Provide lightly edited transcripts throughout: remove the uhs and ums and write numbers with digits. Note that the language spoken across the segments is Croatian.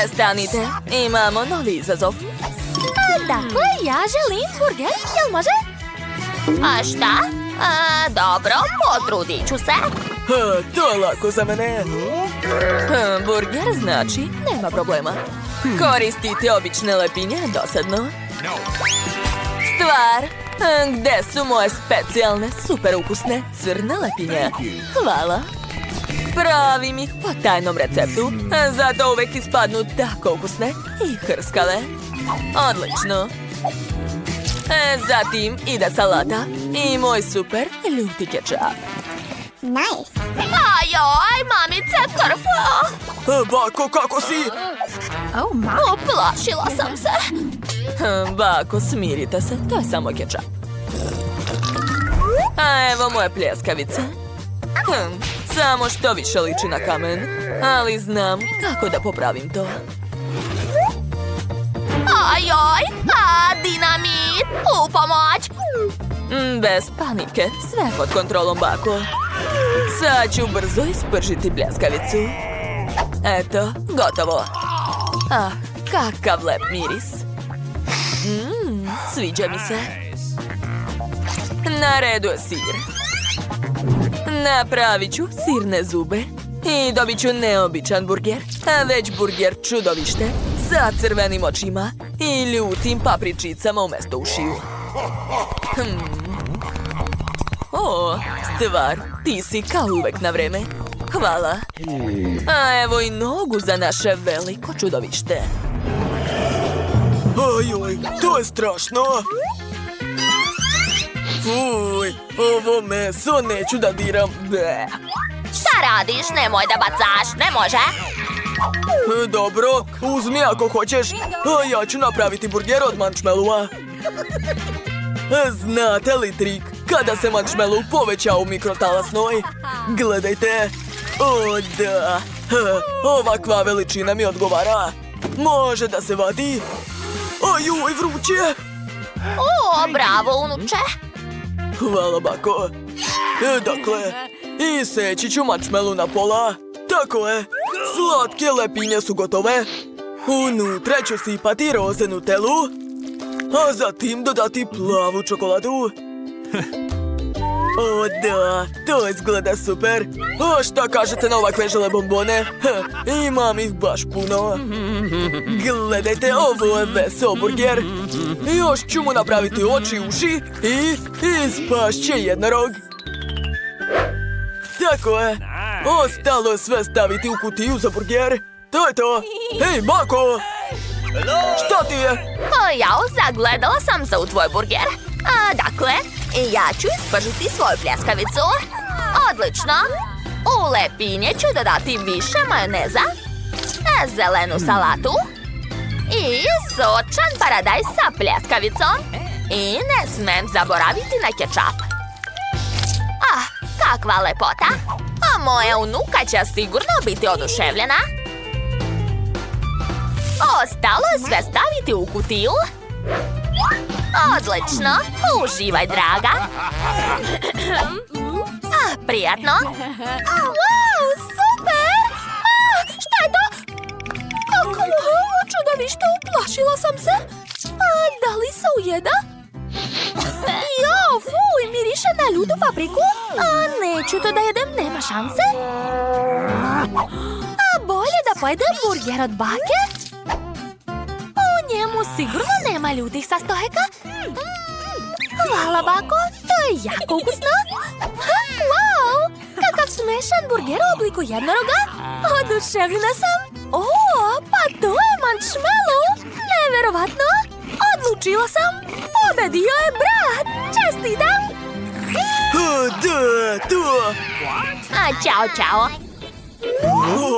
Prestanite, imamo novi izazov. Dakle, ja želim burger, jel može? A šta? Dobro, potrudit ću se. To je lako za mene. Burger znači nema problema. Koristite obične lepinje, dosadno. Stvar, gde su moje specijalne, super ukusne crne lepinje? Hvala. Pravim ih po tajnom receptu, zato uvek ispadnu tako ukusne i hrskave. Odlično. Zatim ide salata i moj super ljuti kečap. Nice. Ajoj, mamice, krvo! Bako, kako si? Uplašila sam se. Bako, smirite se, to je samo kečap. A evo moje pljeskavice. Samo što više liči na kamen, ali znam kako da popravim to. Ajoj, dinamit, u pomoć! Bez panike, sve pod kontrolom, Bako. Sad ću brzo ispržiti pljeskavicu. Eto, gotovo. Ah, kakav lep miris. Sviđa mi se. Na redu je sir. Napravit ću sirne zube i dobit ću neobičan burger, već burger čudovište sa crvenim očima i ljutim papričicama umjesto ušiju. O, stvar, ti si kao uvek na vreme. Hvala. A evo i nogu za naše veliko čudovište. Ojoj, to je strašno. Fuj, ovo meso neću da diram. Bleh. Šta radiš? Nemoj da bacaš, ne može. Dobro, uzmi ako hoćeš. A ja ću napraviti burger od marshmallowa. Znate li trik kada se marshmallow poveća u mikrotalasnoj? Gledajte. O da, ovakva veličina mi odgovara. Može da se vadi. Ajuj, vruće. O, bravo, unuče. Hvala, Bako. Dakle, iseći ću marshmallow na pola. Tako je. Slatke lepinje su gotove. Unutra ću sipati roze nutelu, a zatim dodati plavu čokoladu. O da, to izgleda super. A šta kažete na ovakve žele bombone? Imam ih baš puno. Gledajte, ovo je veseo burger. Još ću mu napraviti oči, uši i ispašće jednorog. Tako je. Ostalo je sve staviti u kutiju za burger. To je to. Hej, Bako! Šta ti je? Jao, zagledala sam se u tvoj burger. Dakle, ja ću ispržiti svoju pljeskavicu. Odlično. U lepinje ću dodati više majoneza, zelenu salatu i sočan paradajz sa pljeskavicom. I ne smem zaboraviti na kečap. Kakva lepota. A moja unuka će sigurno biti oduševljena. Ostalo je sve staviti u kutiju. Odlično. Uživaj, draga. Prijatno. Wow, super! Šta je to? Kako čudovište, uplašila sam se. Da li se ujeda? Jo, fuj, miriše na ljutu papriku. Neću to da jedem, nema šanse. Bolje da pojedem burger od bake. U njemu sigurno nema ljutih sastojaka. Hvala, Bako, to je jako ukusno. Wow, kakav smešan burger u obliku jednoroga. Oduševljena sam. Pa to je marshmallow. Neverovatno. Odlučila sam. Pobedio je brat. Čestitam. Da, to. Ćao, čao.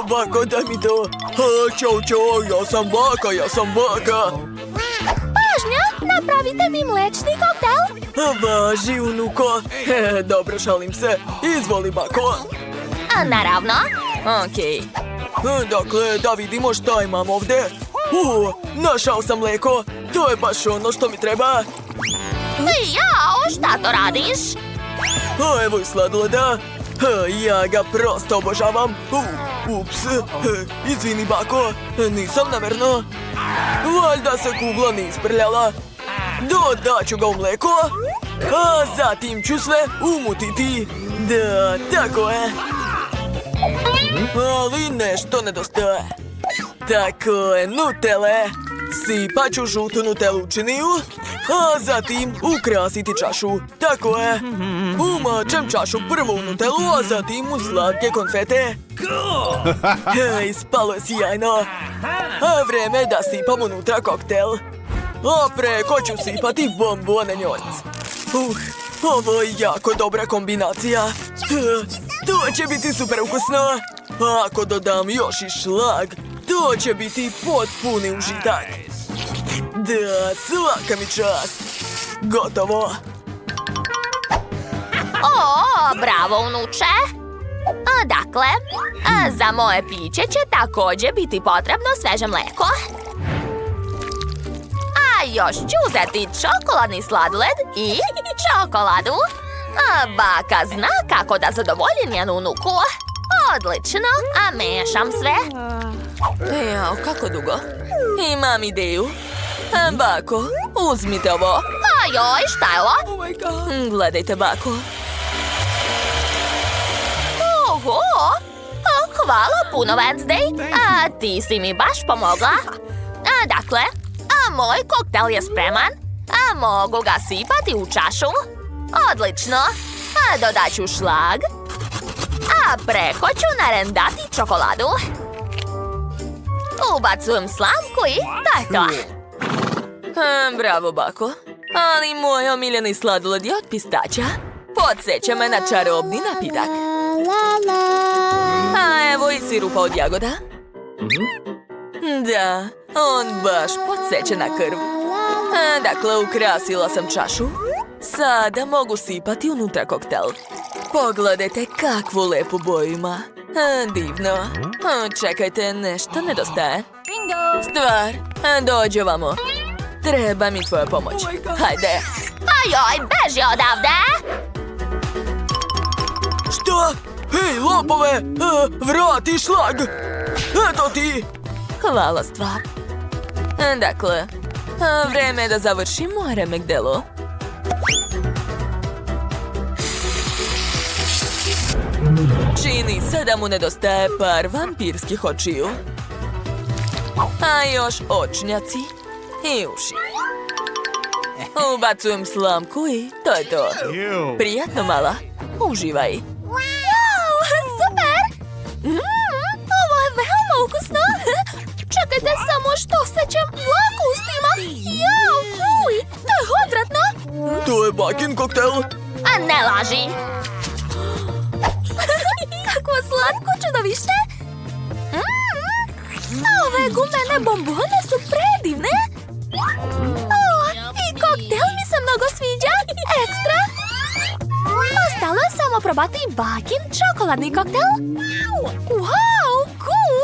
Bako, daj mi to. Ćao, ja sam Baka. Pažnja, napravite mi mlečni koktel. Važi, unuko. Dobro, šalim se. Izvoli, Bako. Naravno. Okej. Dakle, da vidimo šta imam ovde. Našao sam mleko. To je baš ono što mi treba. Jao, šta to radiš? Evo i sladoleda. Ja ga prosto obožavam. Ups, izvini bako, nisam namjerno. Valjda se kugla ne isprljala. Dodat ću ga u mleko, a zatim ću sve umutiti. Da, tako je. Ali nešto nedostaje. Tako je, nutele. Sipat ću žutu nutelu činiju, a zatim ukrasiti čašu. Tako je. Umačem čašu prvo u nutelu, a zatim u slatke konfete. Hej, spalo je sjajno. A vreme je da sipam unutra koktel. A preko ću sipati bombone njoj. Ovo je jako dobra kombinacija. To će biti super ukusno. Ako dodam još i šlag, to će biti potpuni užitak. Da, svaka mi čast. Gotovo. O, bravo, unuče. Dakle, za moje piće će također biti potrebno sveže mlijeko. A još ću uzeti čokoladni sladoled i čokoladu. Baka zna kako da zadovolji njenu unuku. Odlično, a mešam sve. Jao, kako dugo? Imam ideju. Bako, uzmite ovo. Ajoj, šta je ovo? Gledajte, bako. Oho! Hvala puno, Wednesday. Ti si mi baš pomogla. Dakle, moj koktel je spreman. Mogu ga sipati u čašu. Odlično. Dodat ću šlag. A preko ću narendati čokoladu. Ubacujem slamku i to je to. Bravo, bako. Ali moj omiljeni sladoled je od pistaća. Podsjeća me na čarobni napitak. A evo i sirupa od jagoda. Da, on baš podsjeća na krv. Dakle, ukrasila sam čašu. Sada mogu sipati unutra koktel. Pogledajte kakvu lepu boju ima. Divno. Čekajte, nešto nedostaje. Stvar, dođi ovamo. Treba mi tvoja pomoć. Hajde. Ajoj, beži odavde! Šta? Hej, lopove! Vrati šlag! Eto ti! Hvala, stvar. Dakle, vreme je da završimo remek delo. Čini se da mu nedostaje par vampirskih očiju. A još očnjaci i uši. Ubacujem slamku i to je to. Prijatno, mala. Uživaj. Wow, super! Ovo je veoma ukusno. Čekajte samo što osjećam dlaku u ustima. Jao, fuj, to je odvratno. To je bakin koktel. A ne laži. Kakvo slatko čudovište. Ove gumene bombone su predivne. I koktel mi se mnogo sviđa. Ekstra. Ostalo je samo probati bakin čokoladni koktel. Wow, cool.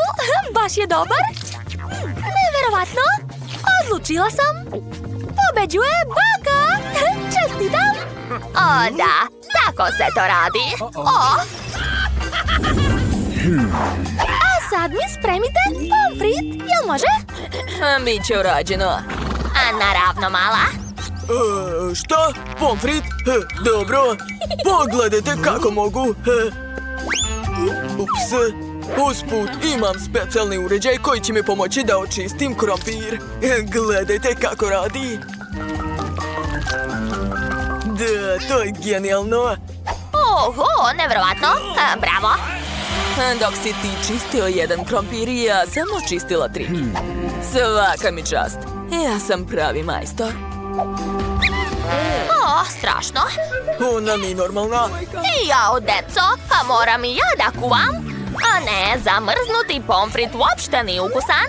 Baš je dobar. Neverovatno. Odlučila sam. Pobeđuje baka. Čestitam. O da, tako se to radi. A sad mi spremite pomfrit, jel može? Biće urađeno. Naravno, mala. Šta? Pomfrit? Dobro. Pogledajte kako mogu. Ups. Usput imam specijalni uređaj koji će mi pomoći da očistim krompir. Gledajte kako radi. Da, to je genijalno. Oho, nevjerovatno. Bravo. Dok si ti čistio jedan krompir, ja sam očistila 3. Svaka mi čast. Ja sam pravi majstor. Strašno. Ona mi normalna. Jao, deco, a moram i ja da kuvam. A ne, zamrznuti pomfrit uopšte nije ukusan.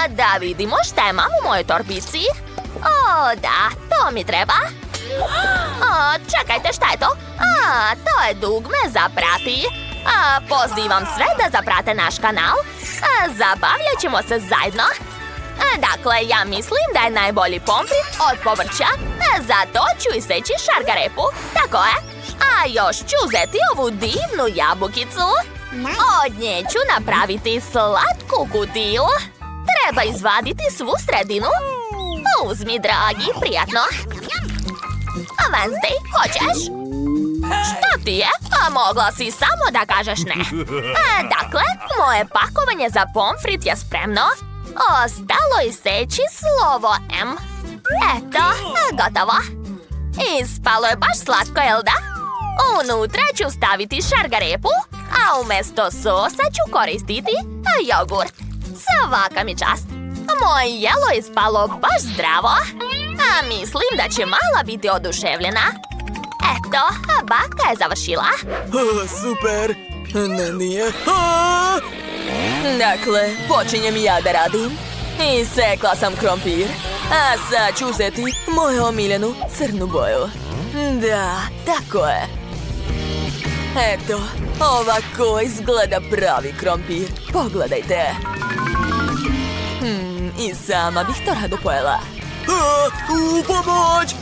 Da vidimo šta imam u mojoj torbici. O, da, to mi treba. Čekajte, šta je to? To je dugme za prati. Pozivam sve da zaprate naš kanal. Zabavljat ćemo se zajedno. Dakle, ja mislim da je najbolji pomfrit od povrća. Zato ću iseći šargarepu. Tako je. A još ću uzeti ovu divnu jabukicu. Od nje ću napraviti slatku kutiju. Treba izvaditi svu sredinu. Uzmi, dragi, prijatno. Wednesday, hoćeš? Što ti je? A mogla si samo da kažeš ne. Dakle, moje pakovanje za pomfrit je spremno. Ostalo iseći slovo M. Eto, gotovo. Ispalo je baš slatko, jel da? Unutra ću staviti šargarepu, a umjesto sosa ću koristiti jogurt. Svaka mi čast. Moje jelo je ispalo baš zdravo. A mislim da će mala biti oduševljena. Eto, baka je završila. Super. Ne, nije. A! Dakle, počinjem ja da radim. Isekla sam krompir. A sad ću uzeti moju omiljenu crnu boju. Da, tako je. Eto, ovako izgleda pravi krompir. Pogledajte. I sama bih to rado pojela. Pomoć!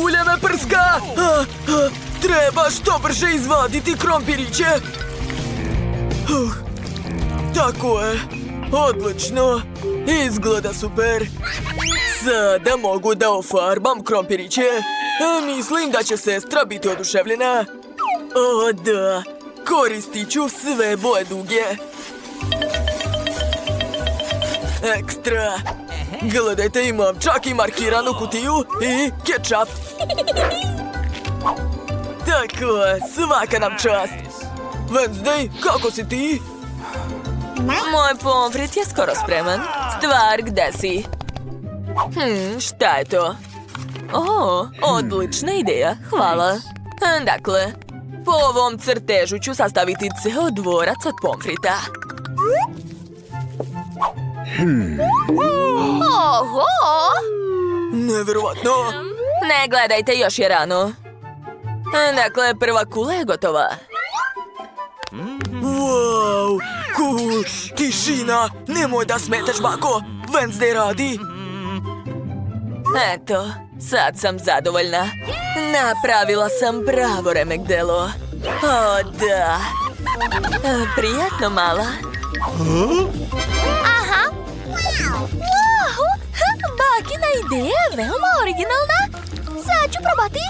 Ulje me prska! Treba što brže izvaditi krompiriće. Tako je. Odlično. Izgleda super. Sada mogu da ofarbam krompiriće. Mislim da će sestra biti oduševljena. O da, koristit ću sve boje duge. Ekstra. Gledajte, imam čak i markiranu kutiju i kečap. Tako je, svaka nam čast. Wednesday, kako si ti? Moj pomfrit je skoro spreman. Stvar, gde si? Šta je to? Odlična ideja, hvala. Dakle, po ovom crtežu ću sastaviti ceo dvorac od pomfrita. Oho! Neverovatno! Ne gledajte, još je rano. Dakle, prva kula je gotova. Wow, cool, tišina, nemoj da smetaš, bako. Wednesday radi. Eto, sad sam zadovoljna. Napravila sam pravo remek delo. O, da. Prijatno, mala. Aha! Wow! Bakina ideja je veoma originalna. Sad ću probati.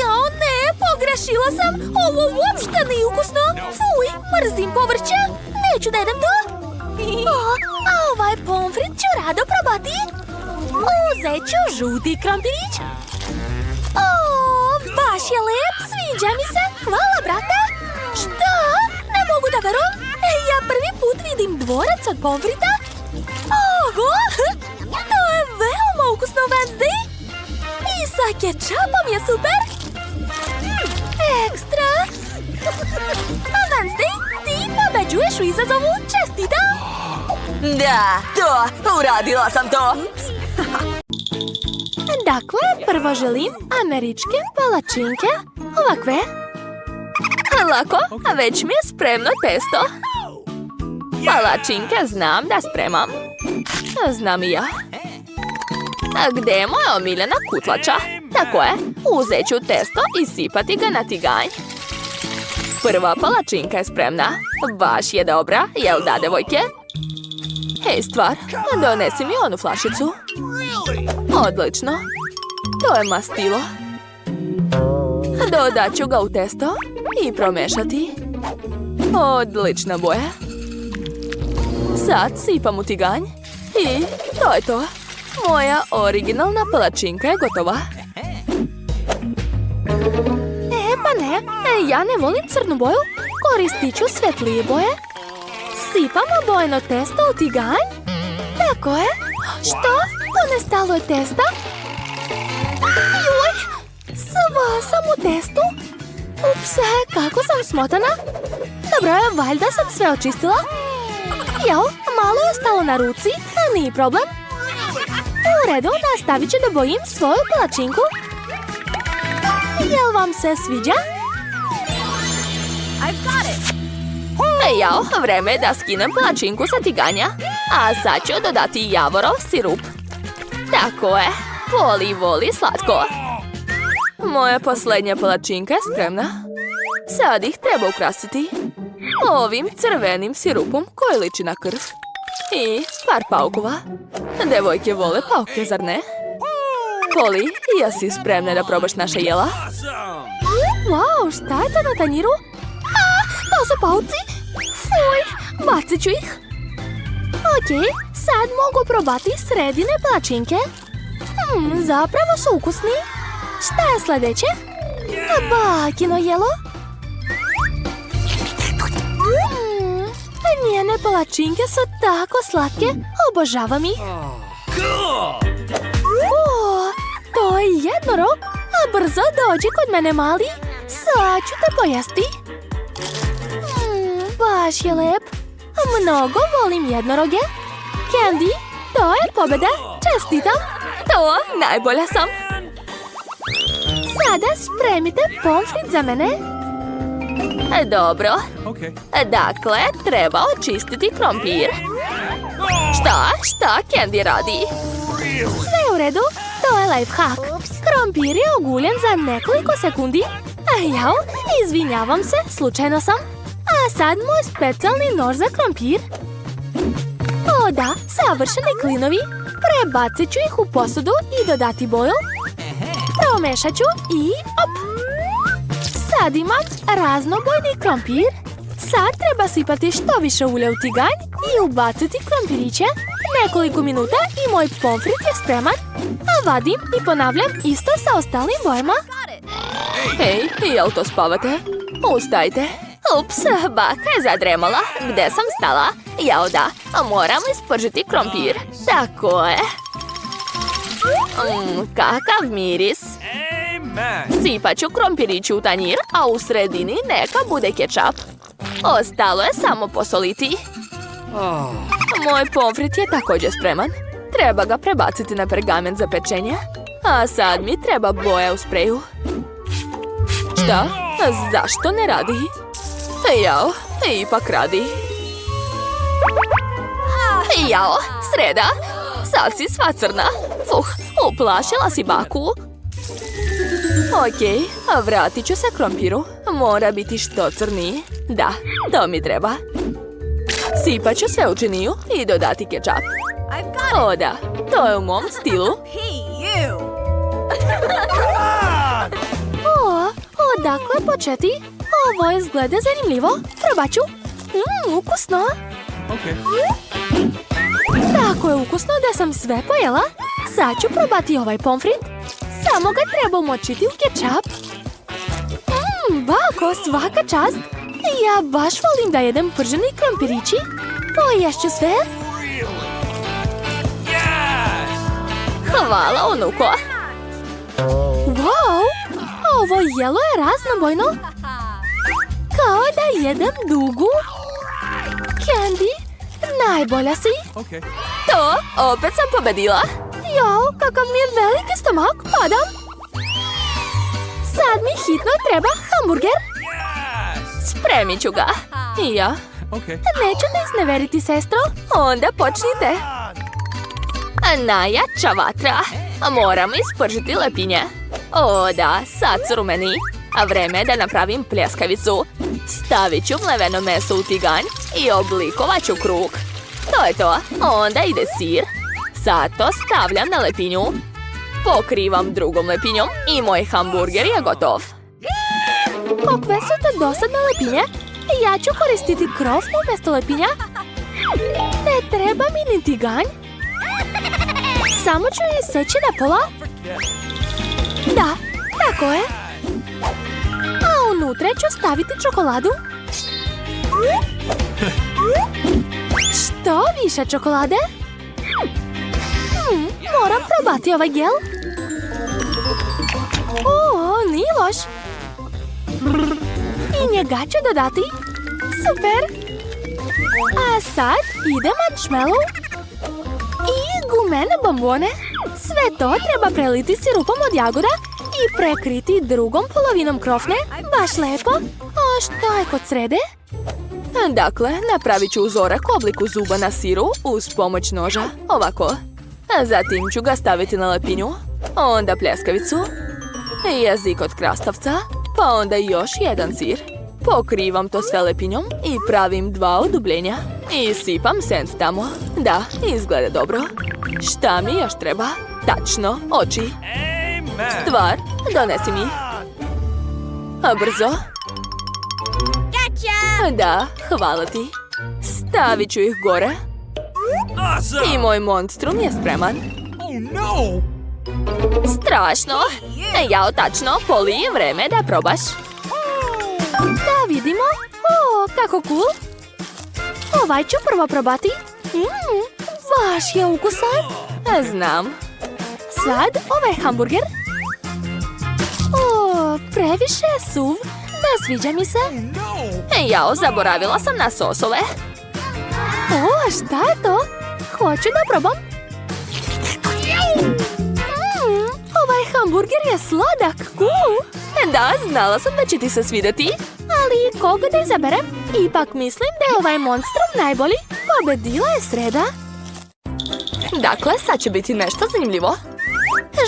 Jao, ne, pogrešila sam. Ovo uopšte nije ukusno. Fuj, mrzim povrće. Neću da jedem to. A ovaj pomfrit ću rado probati. Uzet ću žuti krompirić. Baš je lep, sviđa mi se. Hvala, brate. Šta? Ne mogu da verujem. Ja prvi put vidim dvorac od pomfrita. Oho, to je veoma ukusno, Wednesday. I sa kečapom je super. Ekstra. Wednesday, ti pobeđuješ u izazovu. Čestitam. Da, to, uradila sam to. Dakle, prvo želim američke palačinke. Ovakve. Lako, već mi je spremno testo. Palačinke znam da spremam. Znam i ja. A gde je moja omiljena kutlača? Tako je, uzet ću testo i sipati ga na tiganj. Prva palačinka je spremna. Baš je dobra, jel da, devojke? Hej, stvar, donesi mi onu flašicu. Odlično. To je mastilo. Dodat ću ga u testo i promešati. Odlična boja. Sad sipam u tiganj i to je to. Moja originalna palačinka je gotova. Pa ne, ja ne volim crnu boju. Koristit ću svetlije boje. Sipam obojeno testo u tiganj. Tako je. Što? Ponestalo je testa? Joj, sva sam u testu. Ups, kako sam smotana. Dobro je, valjda sam sve očistila. Jao, malo je ostalo na ruci, a nije problem. U redu, nastavit ću da bojim svoju palačinku. Jel vam se sviđa? Jao, vreme je da skinem palačinku sa tiganja. A sad ću dodati javorov sirup. Tako je, voli slatko. Moja posljednja palačinka je spremna. Sad ih treba ukrasiti ovim crvenim sirupom koji liči na krv. I par paukova. Devojke vole pauke, zar ne? Poli, jesi spremna da probaš naša jela? Wow, šta je to na tanjiru? To su pauci! Fuj, bacit ću ih. Ok, sad mogu probati sredine palačinke. Zapravo su ukusni. Šta je sljedeće? Bakino jelo. Njene palačinke su tako slatke. Obožavam ih. To je jednorog. A brzo dođi kod mene, mali. Sad ću te pojesti. Baš je lep. Mnogo volim jednoroge. Candy, to je pobjeda. Čestitam. To najbolja sam. Sada spremite pomfrit za mene. Dobro. Dakle, treba očistiti krompir. Šta Candy radi? Sve u redu. To je lifehack. Krompir je oguljen za nekoliko sekundi. Jao, izvinjavam se, slučajno sam. A sad moj specijalni nož za krompir. O da, savršeni klinovi. Prebacit ću ih u posudu i dodati boju. Promešat ću i op! Sad imam raznobojni krompir. Sad treba sipati što više ulja u tiganj i ubaciti krompiriće. Nekoliko minuta i moj pomfrit je spreman. A vadim i ponavljam isto sa ostalim bojama. Hej, jel to spavate? Ustajte. Ups, baka je zadremala. Gde sam stala? Jao da, moram ispržiti krompir. Tako je. Kakav miris. Sipat ću krompiriću u tanjir, a u sredini neka bude kečap. Ostalo je samo posoliti. Moj pomfrit je također spreman. Treba ga prebaciti na pergamen za pečenje. A sad mi treba boja u spreju. Šta? Zašto ne radi? Jao, ipak radi. Jao, sreda. Sad si sva crna. Uplašila si baku. Ok, vratit ću se krompiru. Mora biti što crniji. Da, to mi treba. Sipat ću sve u činiju i dodati kečap. O da, to je u mom stilu. Odakle početi? Ovo izgleda zanimljivo. Probat ću. Ukusno. Tako je ukusno da sam sve pojela. Sad ću probati ovaj pomfrit. Samo ga treba umočiti u kečap. Bako, svaka čast. Ja baš volim da jedem prženi krompirići. Poješću sve. Hvala, unuko. Wow, ovo jelo je raznobojno. Kao da jedem dugu. Candy, najbolja si. To, opet sam pobedila. Jao, kakav mi je veliki stomak, padam. Sad mi hitno treba hamburger. Spremit ću ga. I ja. Neću te izneveriti, sestro. Onda počnite. Najjača vatra. Moram ispržiti lepinje. O da, sad su rumeni. A vreme je da napravim pljeskavicu. Stavit ću mleveno meso u tiganj i oblikovat ću krug. To je to. Onda ide sir. Sad to stavljam na lepinju. Pokrivam drugom lepinjom i moj hamburger je gotov. Kakve su to dosadne lepinje? Ja ću koristiti krof umjesto lepinja. Ne treba mi ni tiganj. Samo ću iseći na pola. Da, tako je. A unutra ću staviti čokoladu. Što više čokolade? Moram probati ovaj gel. Nije loš. I njega ću dodati. Super. A sad ide marshmallow i gumene bombone. Sve to treba preliti sirupom od jagoda i prekriti drugom polovinom krofne. Baš lepo. A šta je kod srede? Dakle, napravit ću uzorak u obliku zuba na siru uz pomoć noža. Ovako. Zatim ću ga staviti na lepinju. Onda pljeskavicu. Jezik od krastavca. Pa onda još jedan sir. Pokrivam to sve lepinjom i pravim 2 odubljenja. I sipam sens tamo. Da, izgleda dobro. Šta mi još treba? Tačno, oči. Stvar, donesi mi. A brzo. Da, hvala ti. Stavit ću ih gore. I moj monstrum je spreman. Strašno. Jao, tačno, Poli, vreme da probaš. Da vidimo. O, kako cool. Ovaj ću prvo probati. Baš je ukusan. Znam. Sad ovaj hamburger. O, previše je suv. Ne sviđa mi se. Jao, zaboravila sam na sosove. O, šta je to? Hoću da probam. Ovaj hamburger je sladak. Da, znala sam da će ti se svidjeti. Ali koga da izaberem? Ipak mislim da je ovaj monstrum najbolji. Pobedila je sreda. Dakle, sad će biti nešto zanimljivo.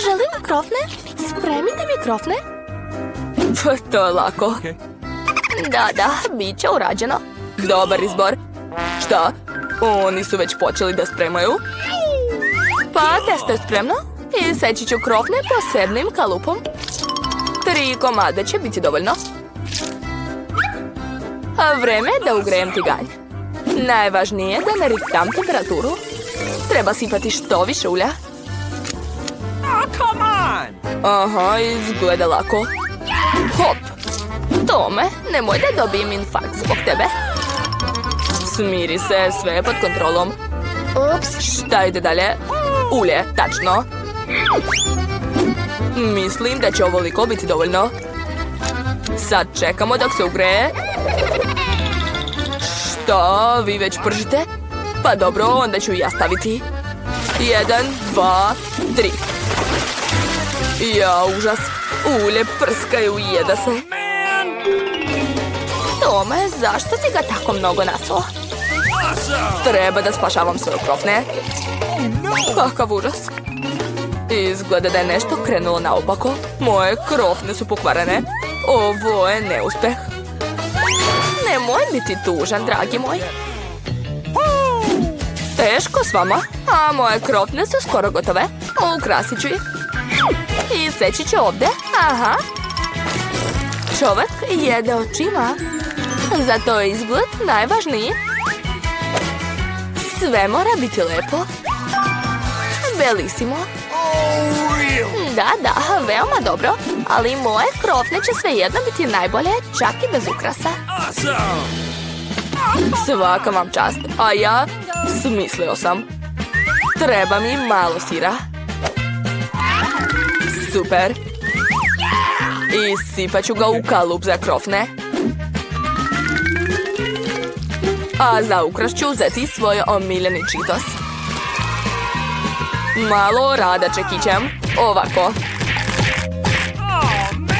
Želim krofne. Spremite mi krofne. To je lako. Da, bit će urađeno. Dobar izbor. Šta? Oni su već počeli da spremaju. Pa, testo je spremno. I seći ću krofne posebnim kalupom. 3 komada će biti dovoljno. A vreme je da ugrejem tiganj. Najvažnije je da ne riktam temperaturu. Treba sipati što više ulja. Aha, izgleda lako. Hop! Tome, nemoj da dobijem infarkt zbog tebe. Smiri se, sve je pod kontrolom. Ups, šta ide dalje? Ulje, tačno. Mislim da će ovoliko biti dovoljno. Sad čekamo dok se ugreje. Šta, vi već pržite? Pa dobro, onda ću ja staviti. 1, 2, 3. Ja, užas. Ulje prskaju i jeda se. Tome, zašto si ga tako mnogo nasuo? Treba da spašavam svoje krofne. Kakav užas. Izgleda da je nešto krenulo naopako. Moje krofne su pokvarene. Ovo je neuspeh. Nemoj biti tužan, dragi moj. Teško s vama, a moje krofne su skoro gotove. Ukrasit ću ih. I seći ću ovdje. Aha. Čovjek jede očima. Zato je izgled najvažniji. Sve mora biti lepo. Bellissimo. Da, veoma dobro. Ali moje krofne će svejedno biti najbolje, čak i bez ukrasa. Svaka vam čast. A ja smislio sam. Treba mi malo sira. Super. I sipat ću ga u kalup za krofne. A za ukras ću uzeti svoj omiljeni Cheetos. Malo rada čekićem. Ovako.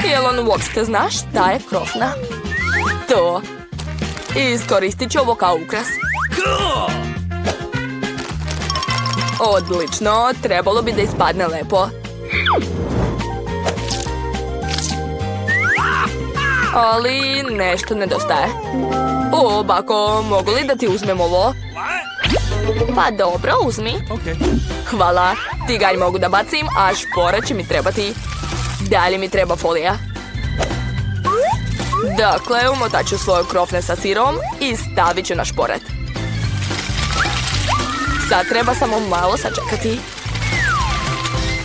Jel on uopšte zna šta je krofna? To. Iskoristit ću ovo kao ukras. Odlično, trebalo bi da ispadne lepo. Ali nešto nedostaje. O, bako, mogu li da ti uzmem ovo? Pa dobro, uzmi. Hvala, tiganj mogu da bacim, a špora će mi trebati. Dalje mi treba folija. Dakle, umotat ću svoje krofne sa sirom i stavit ću na šporet. Sad treba samo malo sačekati.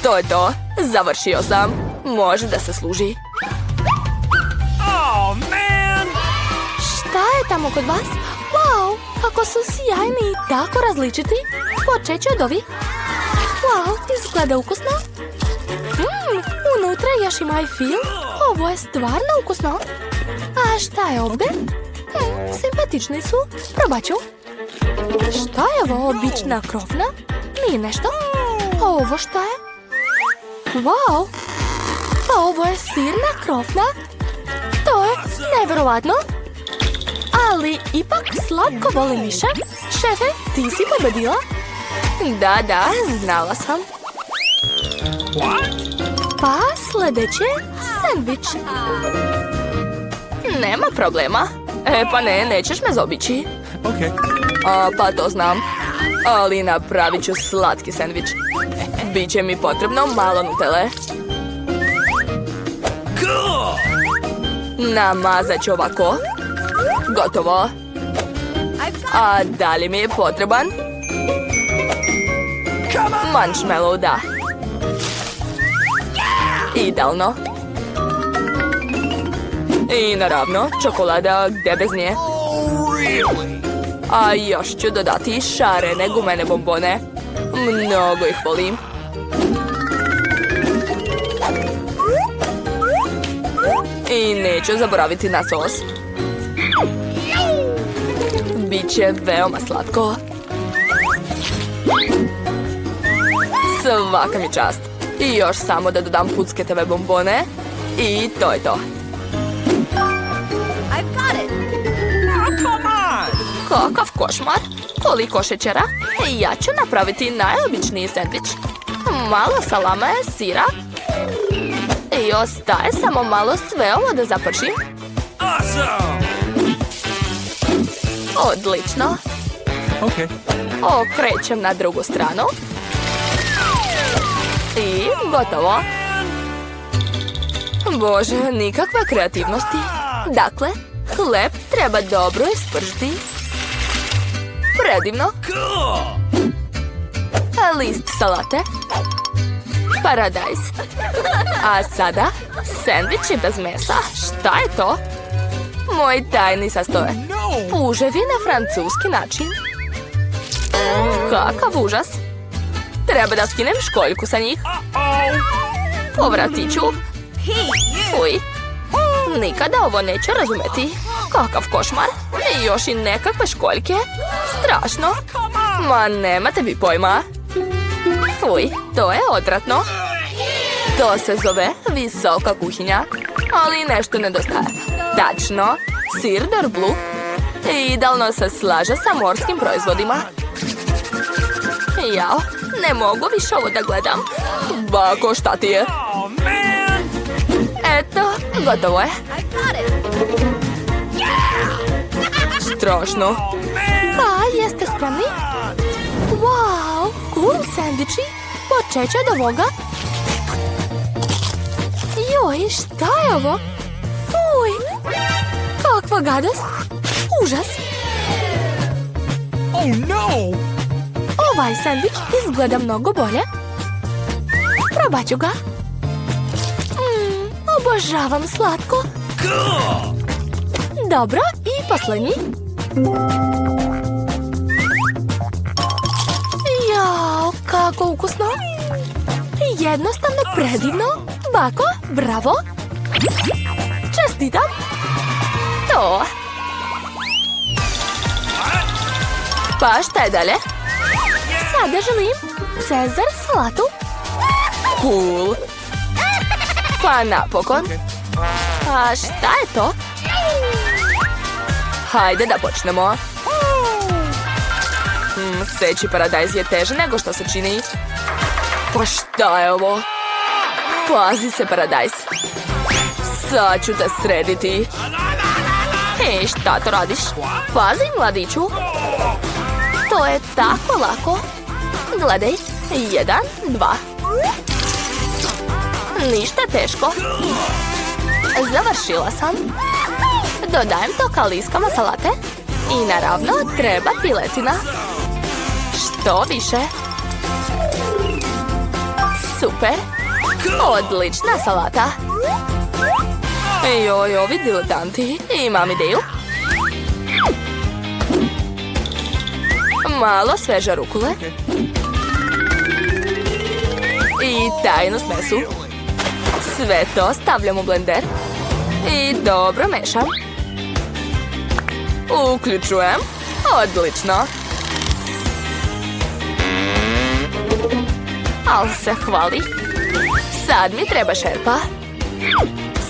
To je to. Završio sam. Može da se služi. Šta je tamo kod vas? Wow, kako su sjajni i tako različiti. Počet ću od ovih. Wow, izgleda ukusno. Unutra još ima i fil. Ovo je stvarno ukusno. A šta je ovdje? Simpatični su. Probat ću. Šta je ovo, obična krofna? Nije nešto. A ovo šta je? Wow. Pa ovo je sirna krofna. To je nevjerovatno. Ali ipak slatko volim više. Šefe, ti si pobedila? Da, znala sam. Pa sljedeće sandvič. Nema problema. Pa ne, nećeš me zobići. Okay. Pa to znam. Ali napravit ću slatki sendvič. Biće mi potrebno malo nutele. Namazat ću ovako. Gotovo. A da li mi je potreban? Marshmallow, da. Idealno. I naravno, čokolada, gde bez nje. A još ću dodati šarene gumene bombone. Mnogo ih volim. I neću zaboraviti na sos. Biće veoma slatko. Svaka mi čast. I još samo da dodam pucketove bombone. I to je to. Kakav košmar. Koliko šećera. Ja ću napraviti najobičniji sendvič. Malo salame, sira. I ostaje samo malo sve ovo da zapršim. Odlično. Okay. Okrećem na drugu stranu. I gotovo. Bože, nikakve kreativnosti. Dakle, hleb treba dobro ispržiti. Predivno. List salate. Paradajz. A sada, sendviči bez mesa. Šta je to? Moj tajni sastojak. Puževi na francuski način. Kakav užas. Treba da skinem školjku sa njih. Povratiću. Uj. Nikada ovo neću razumeti. Kakav košmar. I još i nekakve školjke. Strašno. Ma nemate vi pojma. Fuj, to je odvratno. To se zove visoka kuhinja. Ali nešto nedostaje. Tačno, sir d'Orblou. Idealno se slaže sa morskim proizvodima. Jao, ne mogu više ovo da gledam. Bako, šta ti je? Eto, gotovo je. Strašno. Pa, jeste spremni? Wow, cool sandviči. Počeće od ovoga. Joj, šta je ovo? Fuj, kakva gadost. Užas. Oh no! Ovaj sandvič izgleda mnogo bolje. Probat ću ga. Obožavam slatko. Dobro, i posljednji. Jao, kako ukusno. Jednostavno predivno. Bako, bravo. Čestitam. To. Pa šta je dalje? Sada želim Cezar salatu. Cool. Pa napokon. A šta je to? Hajde da počnemo. Seći paradajz je teže nego što se čini. Pa šta je ovo? Pazi se, paradajz. Sad ću te srediti. Hej, šta to radiš? Pazi, mladiću. To je tako lako. Gledaj. 1, 2. Ništa teško. Završila sam. Dodajem to ka liskama salate. I naravno treba piletina. Što više. Super. Odlična salata. Joj, ovi diletanti. Imam ideju. Malo sveže rukule. I tajnu smesu. Sve to stavljam u blender. I dobro mešam. Uključujem. Odlično. Al se hvali. Sad mi treba šerpa.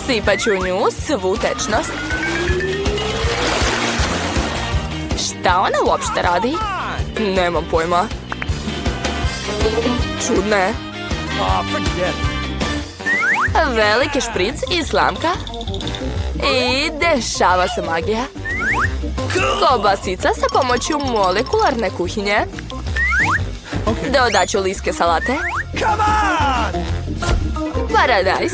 Sipat ću u nju svu tečnost. Šta ona uopšte radi? Nemam pojma. Čudne. veliki špric i slamka. I dešava se magija. Kobasica sa pomoću molekularne kuhinje. Dodat ću liske salate. Paradajz.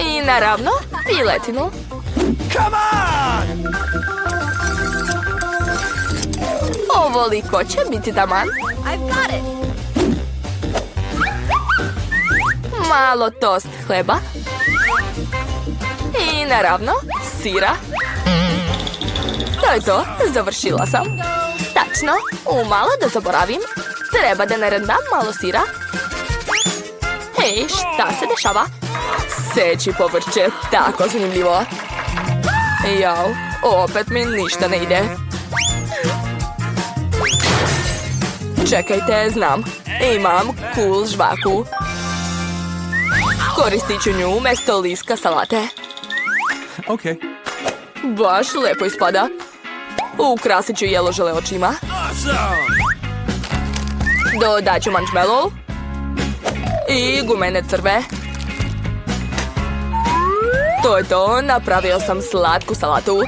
I naravno, piletinu. Ovoliko će biti taman. Malo tost hleba. I naravno, sira. To je to, završila sam. Tačno, umalo da zaboravim. Treba da narendam malo sira. Hej, šta se dešava? Seći povrće, tako zanimljivo. Jao, opet mi ništa ne ide. Čekajte, znam. Imam cool žvaku. Koristit ću nju umjesto liska salate. Okay. Baš lepo ispada. Ukrasit ću jeložele očima. Dodat ću marshmallow. I gumene crve. To je to, napravio sam slatku salatu.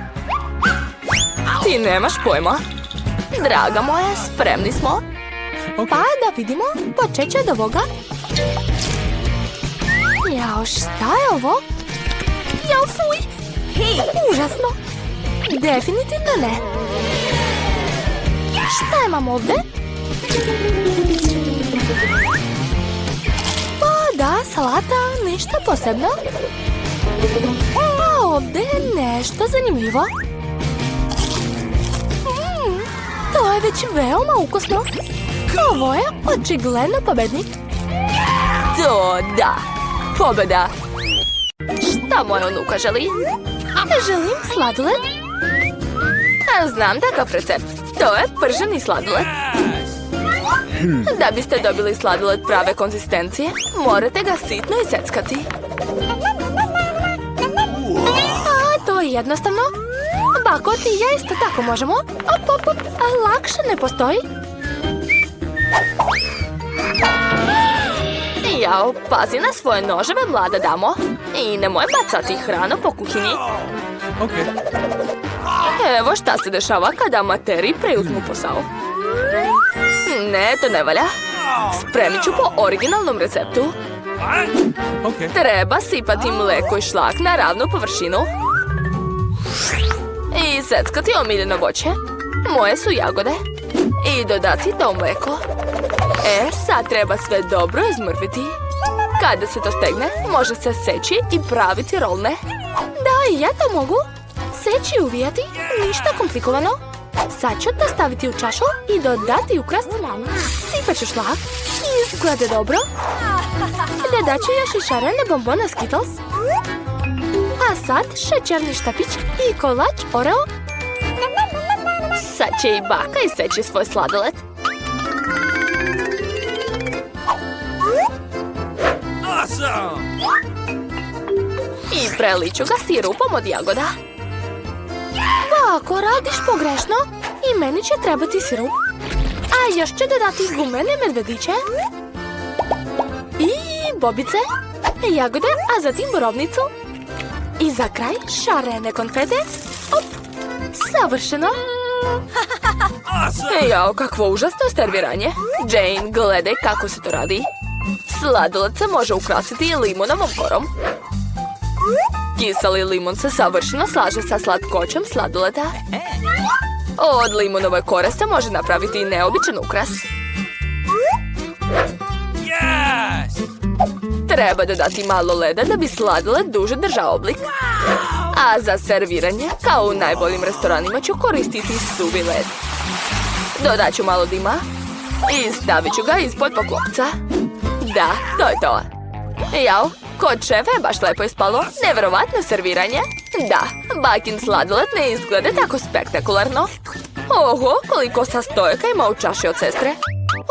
Ti nemaš pojma. Draga moja, spremni smo. Pa da vidimo, počet će od ovoga. Jao, šta je ovo? Jao, fuj! Užasno! Definitivno ne. Šta imam ovdje? Pa da, salata, ništa posebno. A ovdje je nešto zanimljivo. To je već veoma ukusno. Ovo je očigledno pobednik. To da, pobeda. Šta moja unuka želi? Želim sladoled. Znam takav recept. To je prženi sladoled. Da biste dobili sladoled prave konzistencije, morate ga sitno iseckati. A to je jednostavno. Bako, ti i ja isto tako možemo. Op. A lakše ne postoji. Jao, pazi na svoje noževe, mlada damo. I nemoj bacati hranu po kuhinji. Okay. Evo šta se dešava kada amateri preuzmu posao. Ne, to ne valja. Spremit ću po originalnom receptu. Okay. Treba sipati mleko i šlak na ravnu površinu. I seckati omiljeno voće. Moje su jagode. I dodati to mleko. Sad treba sve dobro izmrviti. Kada se to stegne, može se seći i praviti rolne. Da, i ja to mogu. Seći i uvijati, ništa komplikovano. Sad ću to staviti u čašu i dodati ukras. Sipat ću šlag. Izgleda dobro. Dodat ću još i šarene bombona Skittles. A sad šećerni štapić i kolač Oreo. Sad će i baka iseći svoj sladoled. I preliću ga sirupom od jagoda. Ako radiš pogrešno, i meni će trebati sirup. A još ću dodati gumene medvediće. I bobice, jagode, a zatim borovnicu. I za kraj šarene konfete. Op, savršeno. Jao, kakvo užasno serviranje. Jane, gledaj kako se to radi. Sladoled se može ukrasiti limonovom korom. Kiseli limun se savršeno slaže sa slatkoćom sladoleda. Od limonove kore se može napraviti i neobičan ukras. Treba dodati malo leda da bi sladoled duže držao oblik. A za serviranje, kao u najboljim restoranima, ću koristiti suvi led. Dodat ću malo dima i stavit ću ga ispod poklopca. Da, to je to. Jao, kod šefa je baš lepo ispalo. Nevjerovatno serviranje. Da, bakin sladoled ne izgleda tako spektakularno. Oho, koliko sastojaka ima u čaši od sestre.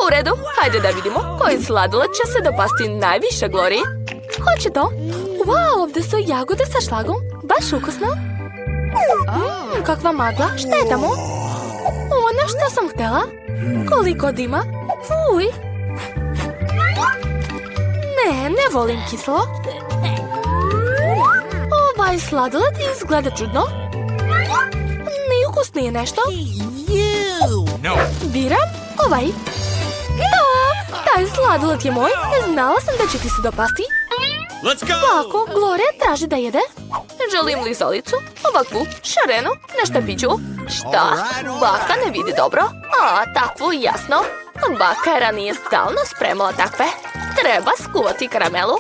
U redu, hajde da vidimo koji sladoled će se dopasti najviše Gloriji. Hoće to? Wow, ovdje su jagode sa šlagom. Baš ukusno. Kakva magla, šta je tamo? Ono što sam htjela. Koliko dima. Fuj. Ne volim kiselo. Ovaj sladoled izgleda čudno. Neukusnije nešto. No. Biram ovaj. Taj sladoled je moj. Znala sam da će ti se dopasti. Let's go. Bako, Gloria traži da jede. Želim lizalicu, ovakvu, šarenu, na štapiću. Šta? Baka ne vidi dobro? Takvu, jasno. Baka je ranije stalno spremala takve. Treba skuvati karamelu.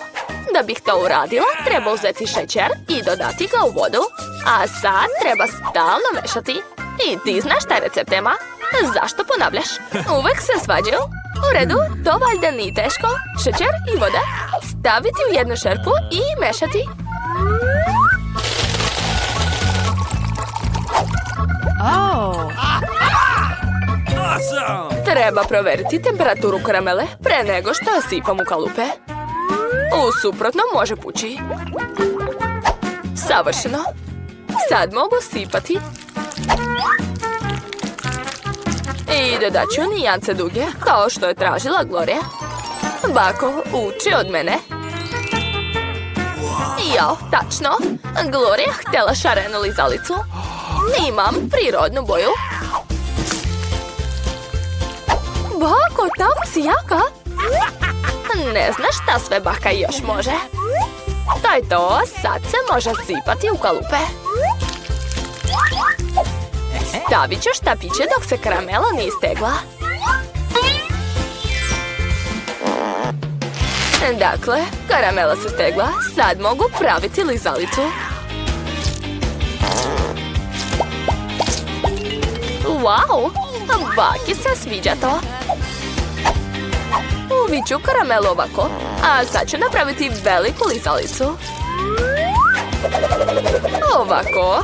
Da bih to uradila, treba uzeti šećer i dodati ga u vodu. A sad treba stalno mešati. I ti znaš taj recept, Emma? Zašto ponavljaš? Uvek se svađaju. U redu, to valjda nije teško. Šećer i voda. Staviti u jednu šerpu i mešati. Awesome. Treba proveriti temperaturu karamele pre nego što je sipam u kalupe. U suprotno može pući. Savršeno. Sad mogu sipati. I dodat ću nijance duge, kao što je tražila Gloria. Bako, uči od mene. Jao, tačno. Gloria htjela šarenu lizalicu. Imam prirodnu boju. Bako, tamo si jaka. Ne znaš šta sve baka još može. To je to, sad se može sipati u kalupe. Stavit ću štapiće dok se karamela nije stegla. Dakle, karamela se stegla, sad mogu praviti lizalicu. Wow, baki se sviđa to. Uvit ću karamelu ovako, a sad ću napraviti veliku lizalicu. Ovako.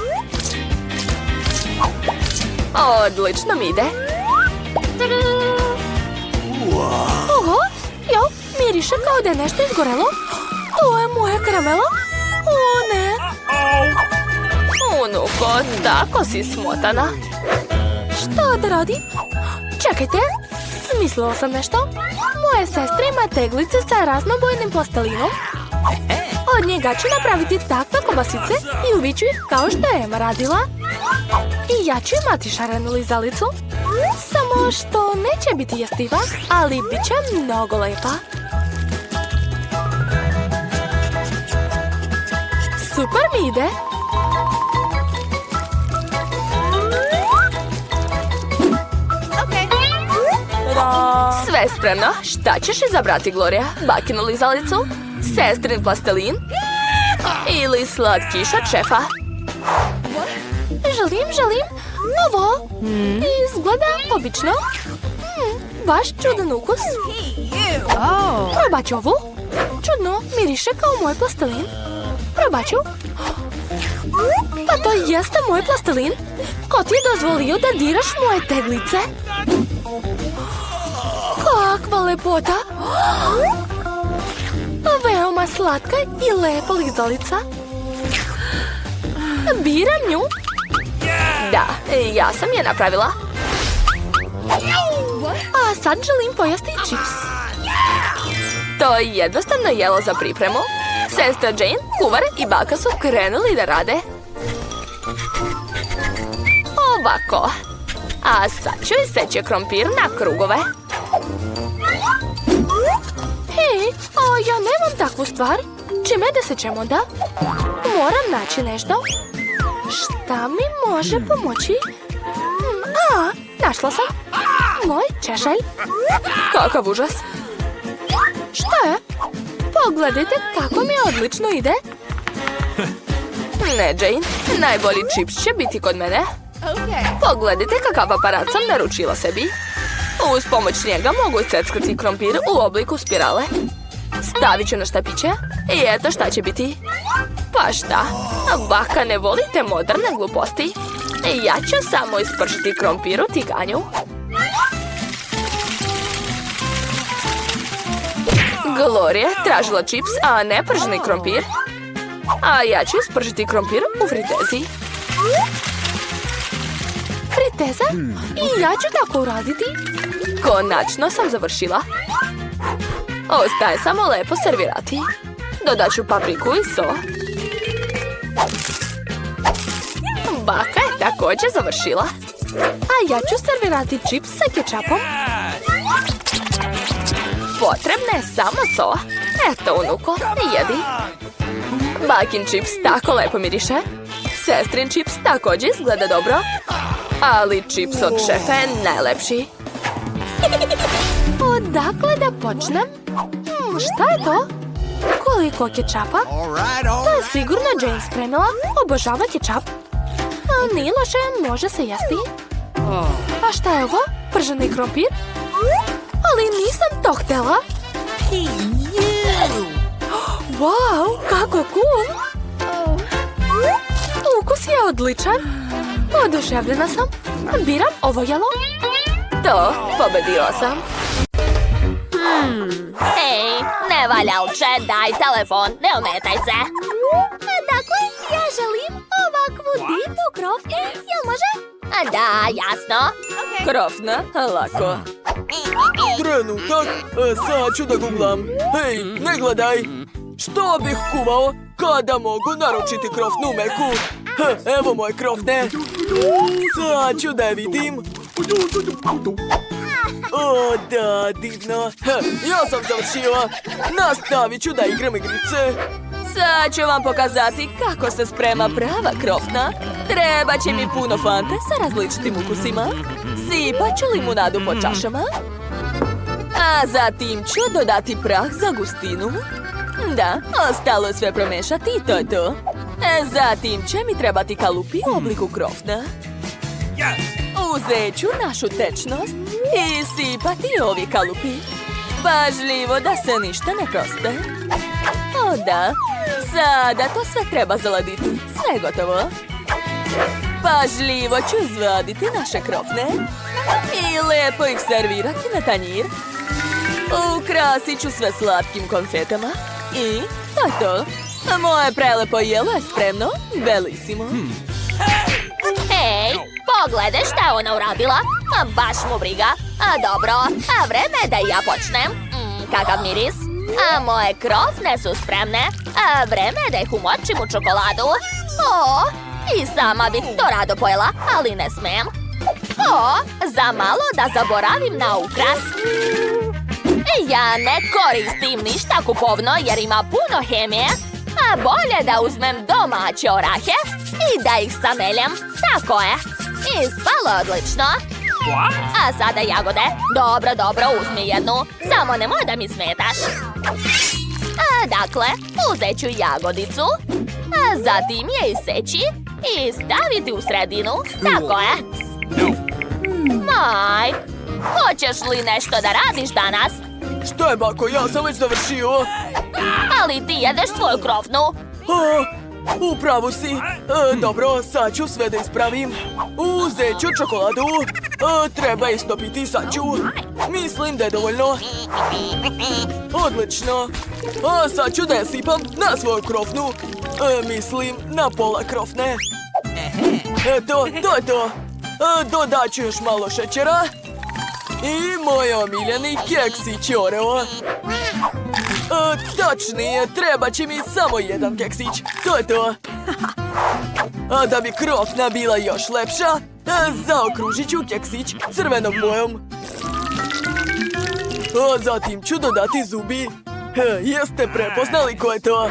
Odlično mi ide. Oho, jao, miriše kao da je nešto izgorelo. To je moja karamela. O ne. Unuko, tako si smotana. Šta da radi? Čekajte, smislila sam nešto. Moja sestra ima teglice sa raznobojnim plastelinom. Od njega ću napraviti takve kobasice i uviću ih kao što je Emma radila. I ja ću imati šarenu lizalicu. Samo što neće biti jestiva, ali bit će mnogo lepa. Super mi ide. Sve spremno. Šta ćeš izabrati, Gloria? Bakinu lizalicu? Sestrin plastelin? Ili slatkiš od šefa? Želim. Ovo. Izgleda obično. Baš čudan ukus. Probat ću ovu. Čudno, miriše kao moj plastelin. Probat ću. Pa to jeste moj plastelin. Ko ti je dozvolio da diraš moje teglice? Kakva lepota. Veoma slatka i lepa lizalica. Biram nju. Da, ja sam je napravila. A sad želim pojesti čips. To je jednostavno jelo za pripremu. Sestra Jane, kuvar i baka su krenuli da rade. Ovako. A sad ću iseći krompir na krugove. Hej, ja nemam takvu stvar. Čime da sečem onda? Moram naći nešto. Šta mi može pomoći? Našla sam. Moj češalj. Kakav užas. Šta je? Pogledajte kako mi odlično ide. Ne, Jane. Najbolji čips će biti kod mene. Pogledajte kakav aparat sam naručila sebi. Uz pomoć njega mogu iseckati krompir u obliku spirale. Stavit ću na štapiće i eto šta će biti. Pa šta? Baka ne volite moderne gluposti. Ja ću samo ispržiti krompir u tiganju. Gloria tražila čips, a ne prženi krompir. A ja ću ispržiti krompir u fritezi. Friteza? I ja ću tako uraditi. Konačno sam završila. Ostaje samo lepo servirati. Dodat ću papriku i so. Baka je također završila. A ja ću servirati čips sa kečapom. Potrebna je samo so. Eto, unuko, jedi. Bakin čips tako lepo miriše. Sestrin čips također izgleda dobro. Ali čips od šefa je najlepši. Odakle da počnem? Šta je to? Koliko kečapa? To je sigurno Jane spremila. Obožava kečap. Nije loše, može se jesti. A šta je ovo? Prženi krompir? Ali nisam to htjela. Wow, kako cool! Ukus je odličan. Oduševljena sam. Biram ovo jelo. To, pobedila sam. Hej, ne valjavče, daj telefon, ne ometaj se. Dakle, ja želim ovakvu divnu krofnu, jel može? Da, jasno. Krofna, lako. Trenutak, sad ću da googlam. Hej, ne gledaj. Što bih kuvao kada mogu naručiti krofnu meku? Evo moje krofne. Sad ću da je vidim. O, da, divno. Ja sam završila. Nastavit ću da igram igrice. Sad ću vam pokazati kako se sprema prava krofna. Treba će mi puno fante sa različitim ukusima. Sipat ću limunadu po čašama. A zatim ću dodati prah za gustinu. Da, ostalo je sve promešati i to je to. Zatim će mi trebati kalupi u obliku krofna. Uzet ću našu tečnost i sipati ovi kalupi. Pažljivo da se ništa ne proste. O da, sada to sve treba zaladiti. Sve gotovo. Pažljivo ću izvaditi naše krofne i lepo ih servirati na tanjir. Ukrasit ću sve slatkim konfetama i to je to. Moje prelepo jelo je spremno, belisimo. Hej, pogledaj šta je ona uradila. Baš mu briga. Dobro, vreme je da i ja počnem. Kakav miris. Moje krofne su spremne. Vreme je da ih umočim u čokoladu. I sama bih to rado pojela, ali ne smem. Za malo da zaboravim na ukras. Ja ne koristim ništa kupovno jer ima puno hemije. Bolje da uzmem domaće orahe i da ih sameljem. Tako je. Ispalo odlično. A sada jagode. Dobro, uzmi jednu. Samo nemoj da mi smetaš. Dakle, uzet ću jagodicu. Zatim je iseći i staviti u sredinu. Tako je. Mike, hoćeš li nešto da radiš danas? Šta je, bako, ja sam već završio. Ali ti jedeš svoju krofnu. Upravo si. Dobro, sad ću sve da ispravim. Uzet ću čokoladu. Treba istopiti, sad ću. Mislim da je dovoljno. Odlično. Sad ću da je sipam na svoju krofnu. Mislim na pola krofne. Eto, to je to. Dodat ću još malo šećera. I moj omiljeni keksić Oreo. Tačnije, treba će mi samo jedan keksić. To je to. A da bi krofna bila još lepša, zaokružit ću keksić crvenom bojom. Zatim ću dodati zubi. Jeste prepoznali ko je to?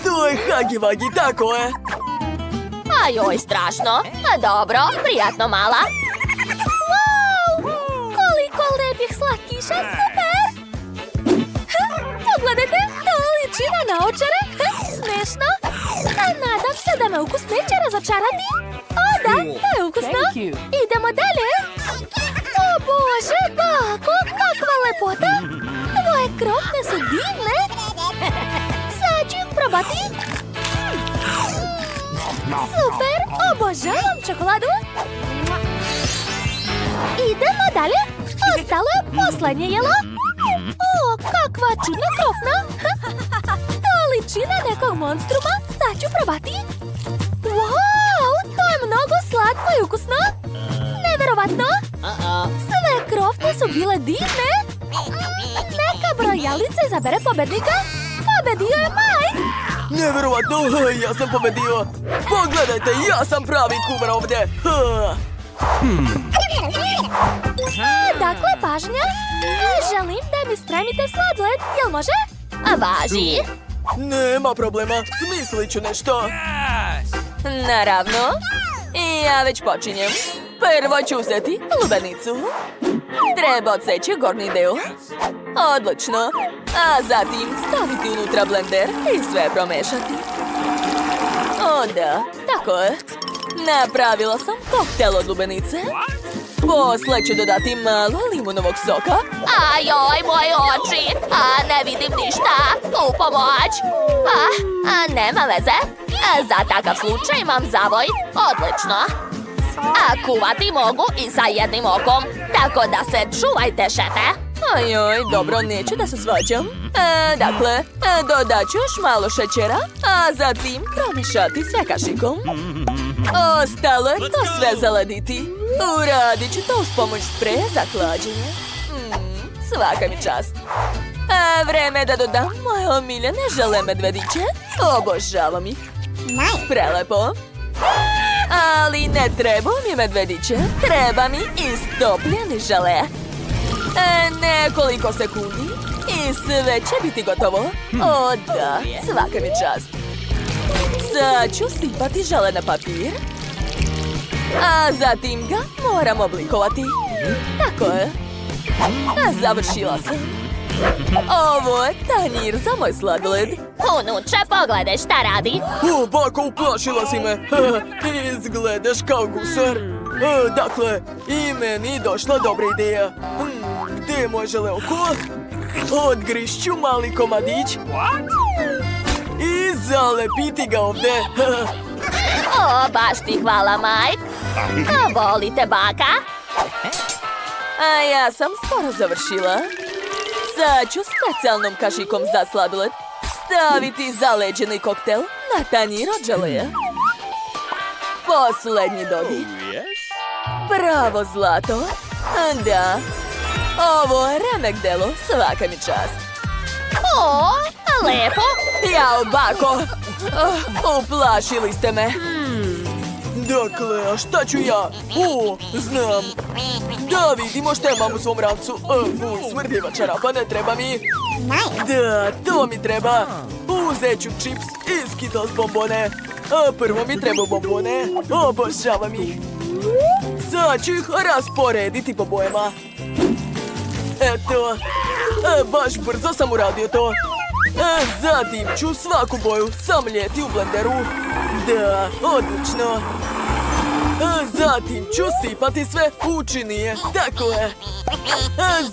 To je Hagi Vagi, tako je. Joj, strašno. Dobro, prijatno mala. Koliko lepih slatkiša, super! Pogledajte, to liči na naočare. Smešno. Nadam se da me ukus neće razočarati. Da, to je ukusno. Idemo dalje. O Bože, bako, kakva lepota. Tvoje krofne su divne. Sad ću ih probati. Super, obožavam čokoladu. Idemo dalje. Ostalo je posljednje jelo. Kakva čudna krofna. To liči na nekog monstruma. Sad ću probati. Wow, to je mnogo slatko i ukusno. Neverovatno. Sve krofne su bile divne. Neka brojalica izabere pobednika. Pobedio je Mike. Nevjerovatno, ja sam pobedio. Pogledajte, ja sam pravi kuvar ovdje. Dakle, pažnja. Želim da mi spremite sladoled. Jel može? Važi. Nema problema, smislit ću nešto. Naravno. I ja već počinjem. Prvo ću uzeti lubenicu. Treba odseći gornji deo. Odlično. A zatim staviti unutra blender i sve promešati. O da, tako je. Napravila sam koktel od lubenice. Posle ću dodati malo limunovog soka. Ajoj, moje oči! Ne vidim ništa! U pomoć! Nema veze. Za takav slučaj imam zavoj. Odlično. Kuvati mogu i sa jednim okom. Tako da se čuvajte, šefe. Ajoj, dobro, neću da se svađam. Dakle, dodat ću još malo šećera, a zatim promešati sve kašikom. Ostalo je to sve zaladiti. Uradit ću to uz pomoć spreja za hlađenje. Svaka mi čast. Vreme je da dodam moje omiljene žele medvediće. Obožavam ih. Prelepo. Ali ne treba mi medvediće. Treba mi istopljeni žele. Nekoliko sekundi i sve će biti gotovo. O da, svaka mi čast. Sad ću sipati žele na papir. A zatim ga moram oblikovati. Tako je. Završila sam. Ovo je tanjir za moj sladoled. Unuče, pogledaj šta radi. O, bako, uplašila si me. Izgledaš kao gusar. Dakle, i meni došla dobra ideja. Gdje je moj žele oko? Odgrišću mali komadić. I zalepiti ga ovdje. O, baš ti hvala, Mike. Volite baka? A ja sam skoro završila. Sad ću specijalnom kašikom za sladoled staviti zaleđeni koktel na tanjir od želeja. Poslednji dodir. Bravo, zlato. Da. Ovo je remek delo, svaka mi čast. O, lepo. Jao, bako. Uplašili ste me. Dakle, a šta ću ja? O, znam. Da vidimo šta imam u svom rancu. Fuj, smrdiva čarapa, ne treba mi. Da, to mi treba. Uzet ću čips i Skittles bombone. A prvo mi treba bombone. Obožavam ih. Sad ću ih rasporediti po bojama. Eto. Baš brzo sam uradio to. Zatim ću svaku boju samljeti u blenderu. Da, odlično. Zatim ću sipati sve u činije. Tako je.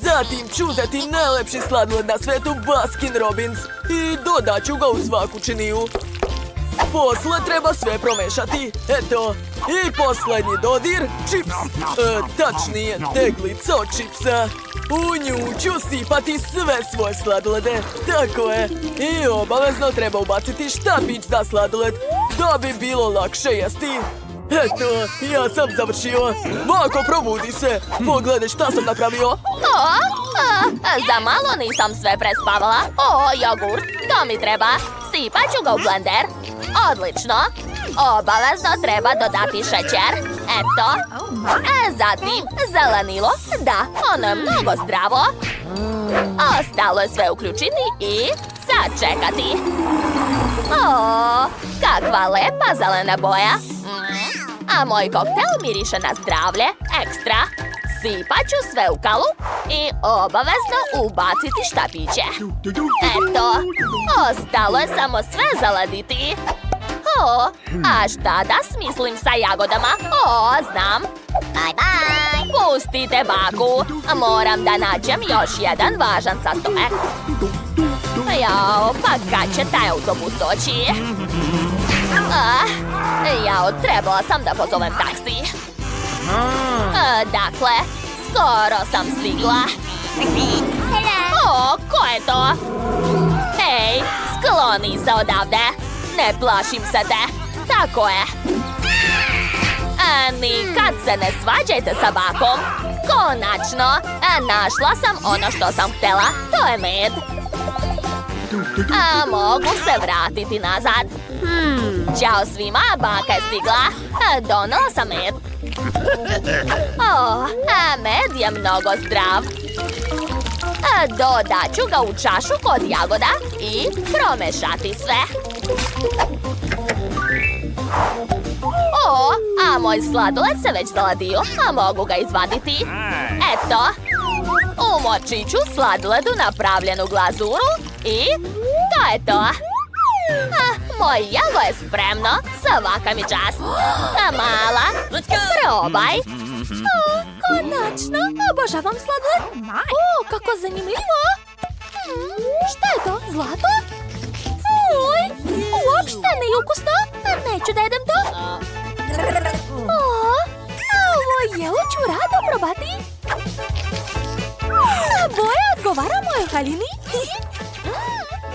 Zatim ću uzeti najlepši sladoled na svetu, Baskin Robbins. I dodat ću ga u svaku činiju. Posle treba sve promešati. Eto. I posljednji dodir, čips. Tačnije, teglica od čipsa. U nju ću sipati sve svoje sladolede. Tako je. I obavezno treba ubaciti štapić za sladoled, da bi bilo lakše jesti. Eto, ja sam završio. Bako, probudi se. Pogledaj šta sam napravio. Za malo nisam sve prespavala. O, jogurt, to mi treba. Sipat ću ga u blender. Odlično. Obavezno treba dodati šećer. Eto. Zatim zelenilo. Da, ono je mnogo zdravo. Ostalo je sve uključiti i sad čekati. O, kakva lepa zelena boja. A moj koktel miriše na zdravlje. Ekstra. Sipat ću sve u kalup i obavezno ubaciti štapiće. Eto. Ostalo je samo sve zaladiti. O, a šta da smislim sa jagodama? O, znam. Bye bye. Pustite baku. Moram da nađem još jedan važan sastojak. Jao, pa kad će taj autobus doći? Jao, trebala sam da pozovem taksi. Dakle, skoro sam stigla. O, ko je to? Hej, skloni se odavde. Ne plašim se te. Tako je. Nikad se ne svađajte sa bakom. Konačno! Našla sam ono što sam htjela. To je med. A mogu se vratiti nazad. Ćao svima, baka je stigla. Donela sam med. Med je mnogo zdrav. Dodat ću ga u čašu kod jagoda i promešati sve. A moj sladoled se već zaladio, a mogu ga izvaditi. Eto, umočit ću sladoledu napravljenu glazuru i to je to. Moj jelo je spremno, svaka mi čast. Mala, probaj. Konačno, obožavam sladoled. Kako zanimljivo. Šta je to, zlato? Fuj, uopšte neukusno. Neću da jedem to. Ovo jelo ću rado probati. Boja odgovara mojoj haljini.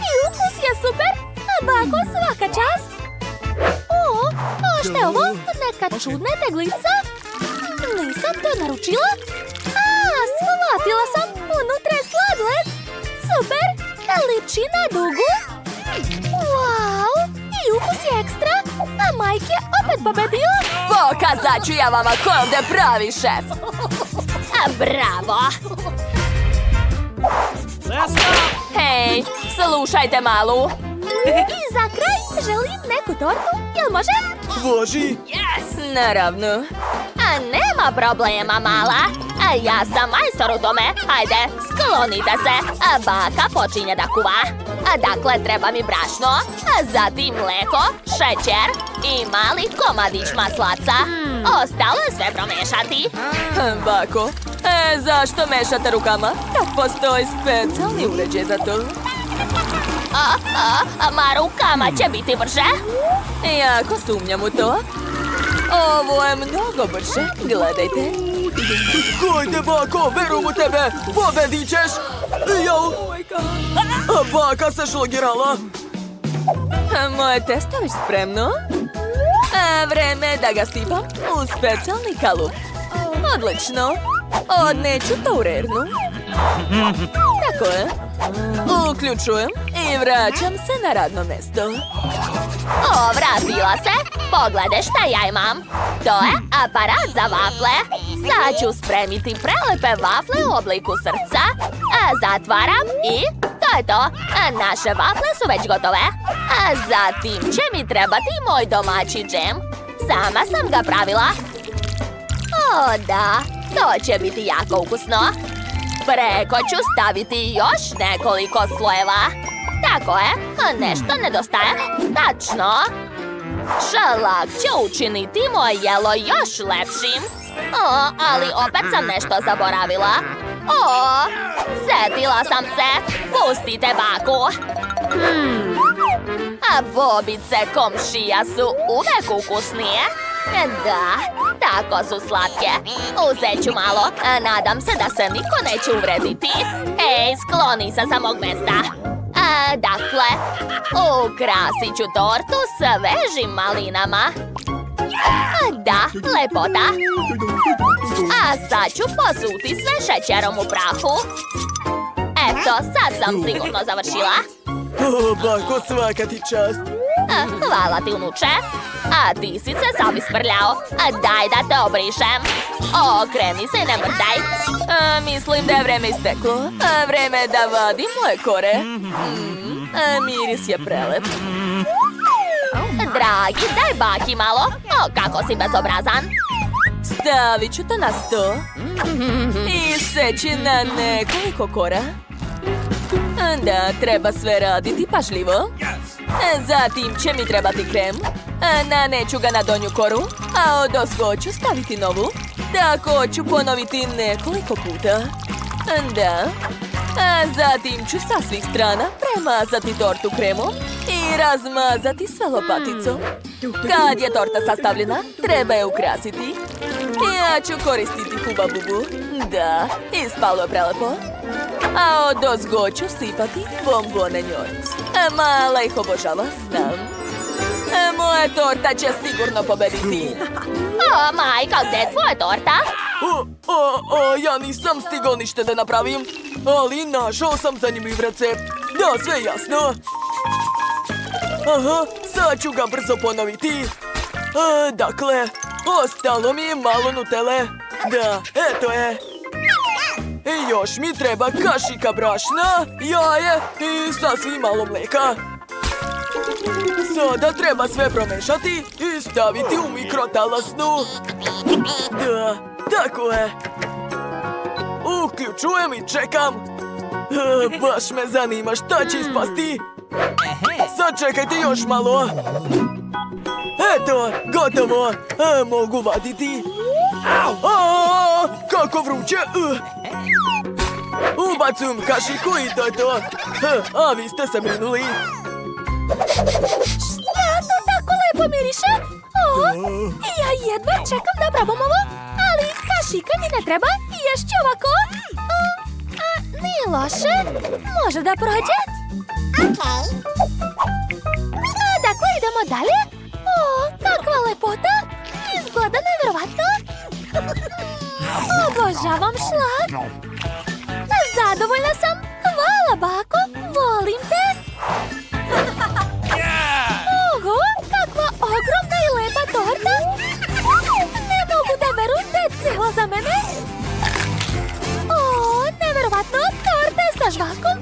I ukus je super. Bako, svaka čast. Šta je ovo? Neka čudna teglica? Nisam to naručila. Shvatila sam. Unutra je sladoled. Super. Liči na dugu. Wow. I ukus je ekstra. A Mike je opet pobedio. Pokazat ću ja vama ko je ovdje pravi šef. Bravo. Hej, slušajte malu. I za kraj želim neku tortu. Jel može? Voži. Naravno. Nema problema, mala. Ja sam majstor u tome. Hajde, sklonite se. Baka počinje da kuva. Dakle, treba mi brašno, zatim mleko, šećer i mali komadić maslaca. Ostalo je sve promešati. Bako, zašto mešate rukama? Kad postoji specijalni uređaj za to. Ma rukama će biti brže. Jako sumnjam u to. Ovo je mnogo brže. Gledajte. Hajde, bako, verujem u tebe. Pobedit ćeš. Jau. Baka se šlogirala. Moje testo već spremno. Vreme je da ga sipam u specijalni kalup. Odlično. Odneću to u rernu. Tako je. Uključujem i vraćam se na radno mesto. Vratila se. Pogledaj šta ja imam. To je aparat za vafle. Sad ću spremiti prelepe vafle u obliku srca. Zatvaram i to je to. Naše vafle su već gotove. Zatim će mi trebati moj domaći džem. Sama sam ga pravila. Da, to će biti jako ukusno. Preko ću staviti još nekoliko slojeva. Tako je, nešto nedostaje. Tačno. Šalak će učiniti moje jelo još lepšim. Ali opet sam nešto zaboravila. Sjetila sam se. Pustite baku. A bobice komšija su uvek ukusnije. Da, tako su slatke. Uzet ću malo. Nadam se da se niko neće uvrediti. Ej, skloni se sa mog mesta. Dakle, ukrasit ću tortu svežim malinama. Da, lepota. A sad ću posuti sve šećerom u prahu. Eto, sad sam sigurno završila. Bako, svaka ti čast. Hvala ti, unuče. A ti si se sam isprljao. Daj da te obrišem. Okreni se i ne mrdaj. Mislim da je vreme isteklo. Vreme je da vadim moje kore. Miris je prelep. Dragi, daj baki malo. Kako si bezobrazan. Stavit ću to na sto. I seći na nekoliko kora. Da, treba sve raditi pažljivo. Zatim će mi trebati krem. Naneću ga na donju koru, a odozgo ću staviti novu. Tako ću ponoviti nekoliko puta. Da. Zatim ću sa svih strana premazati tortu kremom i razmazati sve lopaticom. Kad je torta sastavljena, treba je ukrasiti. Ja ću koristiti Huba Bubu. Da, ispalo je prelepo. A odozgo ću sipati bombone njojc. Mala ih obožava, znam. Moja torta će sigurno pobediti. Majka, gdje je tvoja torta? Ja nisam stigao ništa da napravim, ali našao sam zanimljiv recept. Da, sve jasno. Aha, sad ću ga brzo ponoviti. Dakle, ostalo mi je malo nutele. Da, eto je. I još mi treba kašika brašna, jaje i sasvim malo mlijeka. Sada treba sve promešati i staviti u mikrotalasnu. Da, tako je. Uključujem i čekam. Baš me zanima šta će ispasti. Sad čekajte još malo. Eto, gotovo. Mogu vaditi. Kako vruće. Ubacujem kašiku i to je to. A vi ste se brinuli. Šta to tako lepo miriše? Ja jedva čekam da probam ovo, ali kašika mi ne treba i ješću ovako. Nije loše, može da prođe. Dakle, idemo dalje. Kakva lepota, izgleda nevjerovatno. Obožavam šlag. Zadovoljna sam, hvala bako, volim te. Oho, kakva ogromna i lepa torta! Ne mogu da verujem da je cijela za mene! Neverovatno, torta je sa žvakom!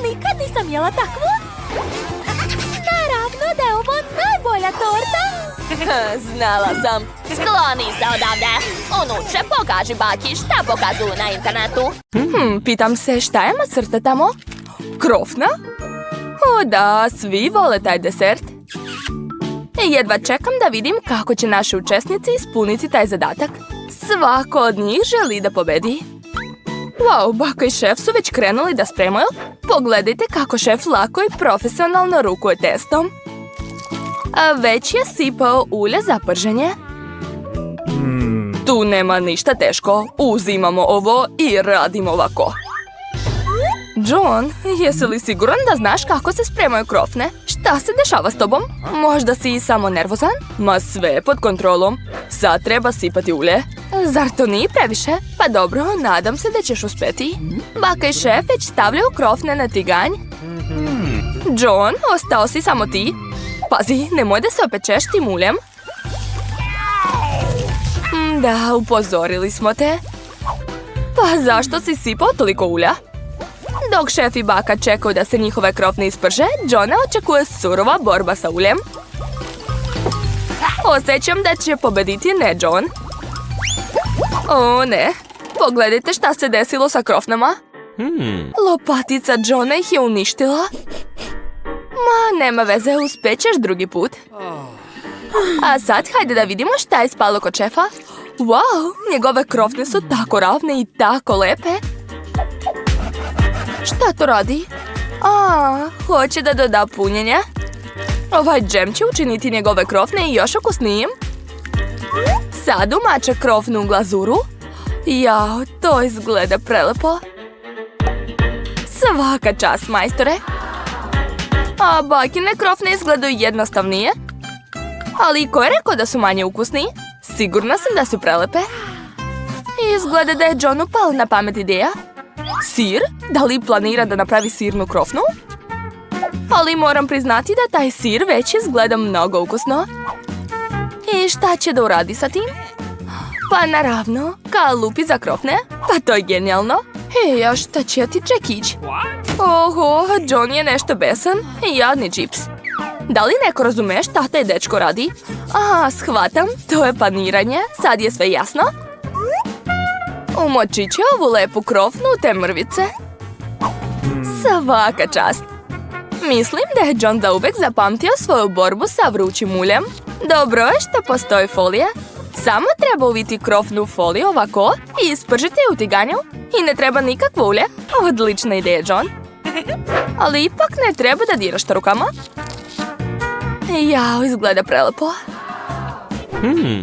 Nikad nisam jela takvu! Naravno da je ovo najbolja torta! Znala sam. Skloni se odavde. Unuče, pokaži baki šta pokazuju na internetu. Pitam se šta je macrta tamo? Krofna? O da, svi vole taj desert. Jedva čekam da vidim kako će naši učesnici ispuniti taj zadatak. Svako od njih želi da pobedi. Wow, baka i šef su već krenuli da spremaju. Pogledajte kako šef lako i profesionalno rukuje testom. A već je sipao ulje za prženje. Tu nema ništa teško. Uzimamo ovo i radimo ovako. John, jesi li siguran da znaš kako se spremaju krofne? Šta se dešava s tobom? Možda si samo nervozan? Ma sve je pod kontrolom. Sad treba sipati ulje. Zar to nije previše? Pa dobro, nadam se da ćeš uspjeti. Baka i šef već stavljaju krofne na tiganj. John, ostao si samo ti. Pazi, nemoj da se opečeš tim uljem. Da, upozorili smo te. Pa zašto si sipao toliko ulja? Dok šef i baka čekaju da se njihove krofne isprže, Johna očekuje surova borba sa uljem. Osjećam da će pobediti ne John. O ne, pogledajte šta se desilo sa krofnama. Lopatica Johna ih je uništila. Ma, nema veze, uspjećeš drugi put. A sad hajde da vidimo šta je ispalo kod šefa. Wow, njegove krofne su tako ravne i tako lepe. Šta to radi? Hoće da doda punjenje. Ovaj džem će učiniti njegove krofne i još ukusnijim. Sad umače krofnu u glazuru. Jao, to izgleda prelepo. Svaka čast, majstore. A bakine krofne izgledaju jednostavnije. Ali ko je rekao da su manje ukusni? Sigurna sam da su prelepe. Izgleda da je Johnu pala na pamet ideja. Sir? Da li planira da napravi sirnu krofnu? Ali moram priznati da taj sir već izgleda mnogo ukusno. I šta će da uradi sa tim? Pa naravno, kalupi za krofne. Pa to je genijalno. A šta će ti čekić? Oho, John je nešto besan. Jadni čips. Da li neko razume šta taj dečko radi? Shvatam, to je paniranje. Sad je sve jasno. Umočit će ovu lepu krofnu u te mrvice. Svaka čast. Mislim da je John zauvek zapamtio svoju borbu sa vrućim uljem. Dobro je što postoji folija. Samo treba uviti krofnu u foliju ovako i ispržiti u tiganju. I ne treba nikakvo ulje. Odlična ideja, John. Ali ipak ne treba da diraš to rukama. Jao, izgleda prelepo.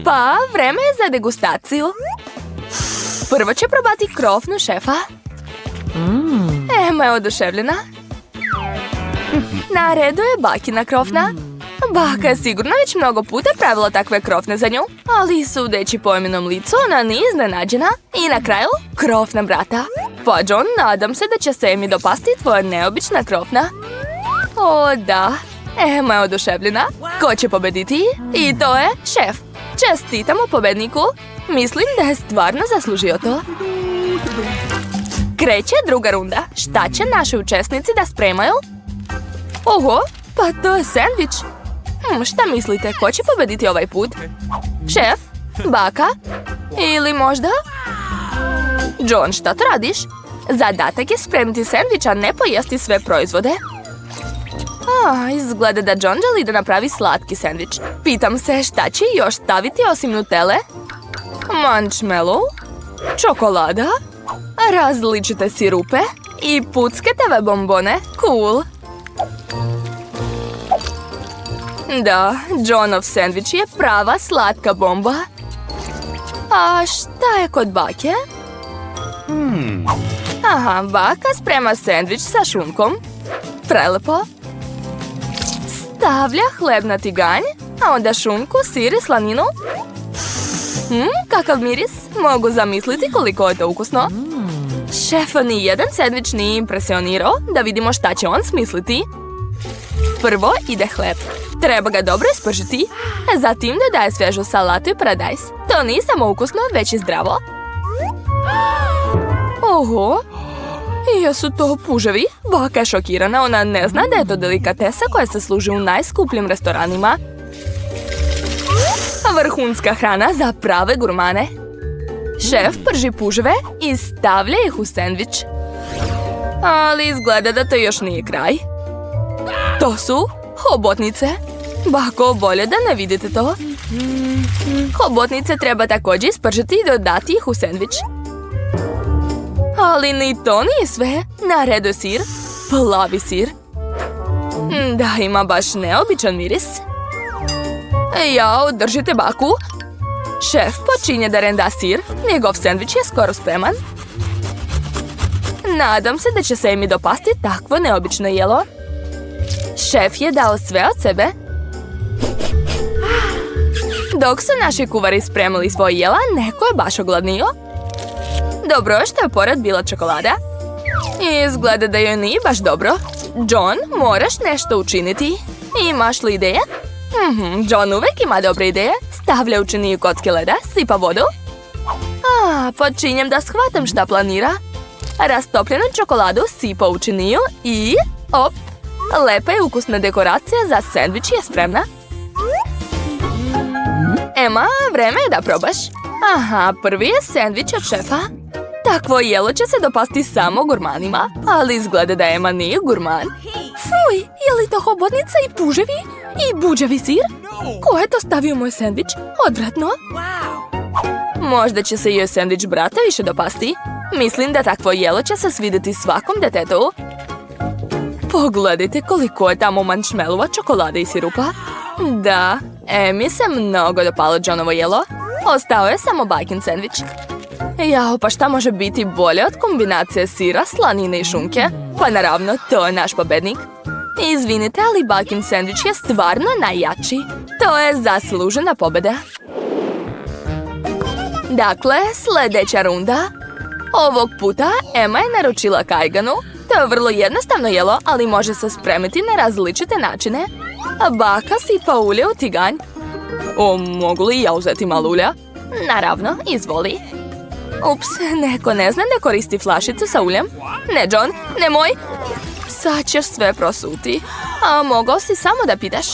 Pa, vreme je za degustaciju. Prvo će probati krofnu šefa. Ema je oduševljena. Na redu je bakina krofna. Baka je sigurno već mnogo puta pravila takve krofne za nju, ali sudeći po Eminom licu, ona nije iznenađena. I na kraju, krofna brata. Pa John, nadam se da će se Emi dopasti tvoja neobična krofna. O da, Emma je oduševljena. Ko će pobediti? I to je šef. Čestitamo pobedniku. Mislim da je stvarno zaslužio to. Kreće druga runda. Šta će naši učesnici da spremaju? Oho, pa to je sendvič. Šta mislite, ko će pobediti ovaj put? Šef? Baka? Ili možda? John, šta to radiš? Zadatak je spremiti sendvič, a ne pojesti sve proizvode. Izgleda da John želi da napravi slatki sendvič. Pitam se šta će još staviti osim Nutelle? Marshmallow? Čokolada? Različite sirupe? I pucketave bombone? Cool! Da, Johnov sendvič je prava slatka bomba. A šta je kod bake? Aha, baka sprema sendvič sa šunkom. Prelepo. Stavlja hleb na tiganj, a onda šunku, sir i slaninu. Kakav miris. Mogu zamisliti koliko je to ukusno. Šefa ni jedan sendvič nije impresionirao, da vidimo šta će on smisliti. Prvo ide hleb. Treba ga dobro ispržiti, zatim dodaje svježu salatu i paradajz. To nije samo ukusno, već i zdravo. Oho, jesu to puževi? Baka je šokirana, ona ne zna da je to delikatesa koja se služi u najskupljim restoranima. Vrhunska hrana za prave gurmane. Šef prži puževe i stavlja ih u sendvič. Ali izgleda da to još nije kraj. To su hobotnice. Bako, bolje da ne vidite to. Hobotnice treba također ispržiti i dodati ih u sendvič. Ali ni to nije sve. Na redu je sir. Plavi sir. Da, ima baš neobičan miris. Jao, držite baku. Šef počinje da renda sir. Njegov sendvič je skoro spreman. Nadam se da će se Emi dopasti takvo neobično jelo. Šef je dao sve od sebe. Dok su naši kuvari spremili svoj jela, neko je baš ogladnio. Dobro je što je pored bila čokolada. Izgleda da joj nije baš dobro. John, moraš nešto učiniti. Imaš li ideje? John uvek ima dobre ideje. Stavlja u činiju kocke leda, sipa vodu. Počinjem da shvatam šta planira. Rastopljenu čokoladu sipa u činiju i... op! Lepa i ukusna dekoracija za sendvič je spremna. Emma, vreme je da probaš. Aha, prvi je sendvič od šefa. Takvo jelo će se dopasti samo gurmanima, ali izgleda da Emma nije gurman. Fuj, je li to hobotnica i puževi? I buđavi sir? Ko je to stavio moj sendvič? Odvratno. Možda će se joj sendvič brata više dopasti. Mislim da takvo jelo će se svidjeti svakom detetu. Pogledajte koliko je tamo marshmallova, čokolade i sirupa. Da, Emi se mnogo dopalo Johnovo jelo. Ostao je samo bajkin sendvič. Jao, pa šta može biti bolje od kombinacije sira, slanine i šunke? Pa naravno, to je naš pobednik. Izvinite, ali bajkin sendvič je stvarno najjači. To je zaslužena pobjeda. Dakle, sljedeća runda. Ovog puta Emma je naručila kajganu. To je vrlo jednostavno jelo, ali može se spremiti na različite načine. Baka sipa ulje u tiganj. Mogu li ja uzeti malo ulja? Naravno, izvoli. Ups, neko ne zna da koristi flašicu sa uljem. Ne, John, nemoj. Sad ćeš sve prosuti. A mogao si samo da pitaš.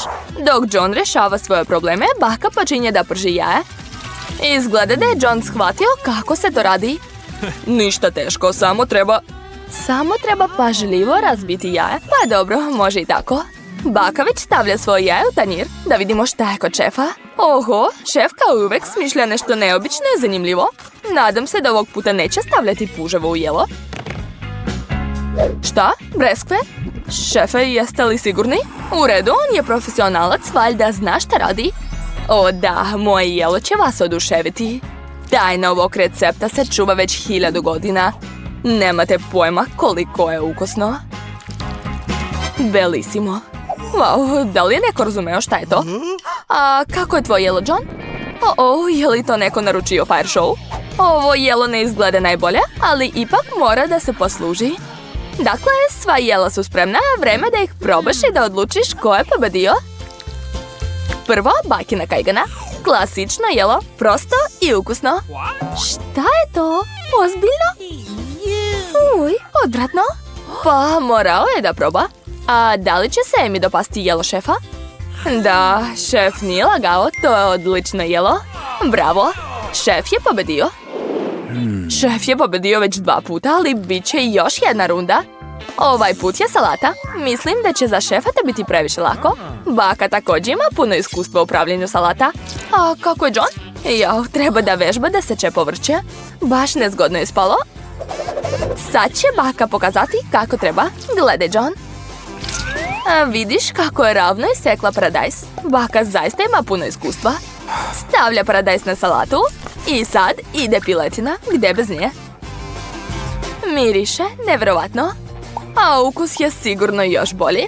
Dok John rješava svoje probleme, baka počinje da prži jaje. Izgleda da je John shvatio kako se to radi. Ništa teško, samo treba pažljivo razbiti jaje. Pa dobro, može i tako. Baka već stavlja svoje jaje u tanjir. Da vidimo šta je kod šefa. Oho, šef kao uvek smišlja nešto neobično i zanimljivo. Nadam se da ovog puta neće stavljati puževo u jelo. Šta? Breskve? Šefe, jeste li sigurni? U redu, on je profesionalac, valjda zna šta radi. O da, moje jelo će vas oduševiti. Tajna ovog recepta se čuva već 1000 godina. Nemate pojma koliko je ukusno. Bellissimo. Wow, da li je neko razumeo šta je to? A kako je tvoje jelo, John? Je li to neko naručio fire show? Ovo jelo ne izgleda najbolje, ali ipak mora da se posluži. Dakle, sva jela su spremna, vreme da ih probaš i da odlučiš ko je pobedio. Prvo, bakina kajgana. Klasično jelo, prosto i ukusno. Šta je to? Ozbiljno? Uj, odvratno. Pa, morao je da proba. A da li će se Emi dopasti jelo šefa? Da, šef nije lagao, to je odlično jelo. Bravo, šef je pobedio. Šef je pobedio već 2 puta, ali bit će još jedna runda. Ovaj put je salata. Mislim da će za šefa to biti previše lako. Baka također ima puno iskustva u pravljenju salata. A kako je John? Treba da vežba da seče povrće. Baš nezgodno je spalo. Sad će baka pokazati kako treba. Gledaj, John. Vidiš kako je ravno isekla paradajz? Baka zaista ima puno iskustva. Stavlja paradajz na salatu i sad ide piletina, gdje bez nje. Miriše, nevjerovatno. A ukus je sigurno još bolji.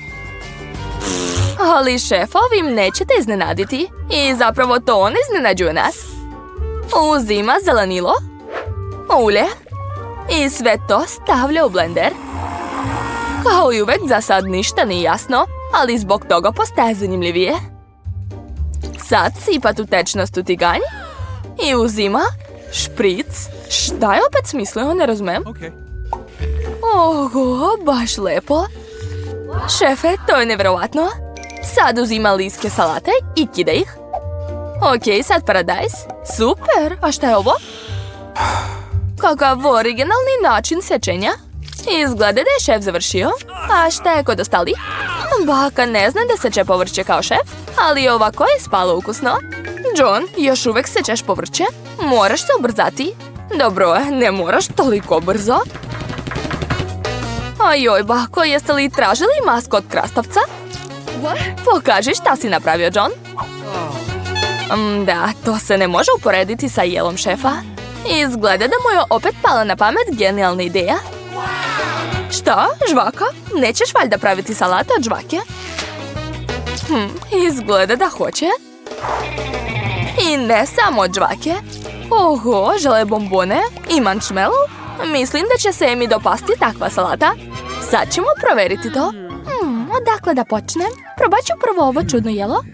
Ali šefovim nećete iznenaditi. I zapravo to on iznenađuje nas. Uzima zelenilo, ulje i sve to stavlja u blender. Kao i uvek, za sad ništa nije jasno, ali zbog toga postaje zanimljivije. Sad sipa tu tečnost u tiganj i uzima špric. Šta je opet smislio, ne razumijem. Oho, baš lepo. Šefe, to je nevjerovatno. Sad uzima liske salate i kida ih. Ok, sad paradajz. Super, a šta je ovo? Kakav originalni način sečenja. Izgleda da je šef završio. A šta je kod ostalih? Baka ne zna da seče povrće kao šef, ali ovako je spalo ukusno. John, još uvek sečeš povrće? Moraš se ubrzati. Dobro, ne moraš toliko brzo. Ajoj, bako, jeste li tražili masku od krastavca? Pokaži šta si napravio, John. Da, to se ne može uporediti sa jelom šefa. Izgleda da mu je opet pala na pamet genijalna ideja. Šta? Žvaka? Nećeš valjda praviti salatu od žvake? Izgleda da hoće. I ne samo od žvake. Oho, žele bombone i mančmelu. Mislim da će se Emi dopasti takva salata. Sad ćemo proveriti to. Odakle da počnem? Probat ću prvo ovo čudno jelo.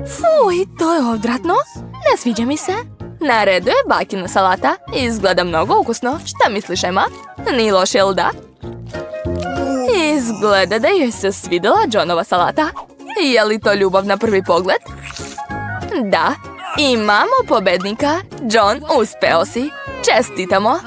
Fuj, to je odvratno. Ne sviđa mi se. Na redu je bakina salata. Izgleda mnogo ukusno. Šta misliš, Ema? Nije loš, jel da? Izgleda da joj se svidjela Johnova salata. Je li to ljubav na prvi pogled? Da. Imamo pobednika. John, uspeo si. Čestitamo.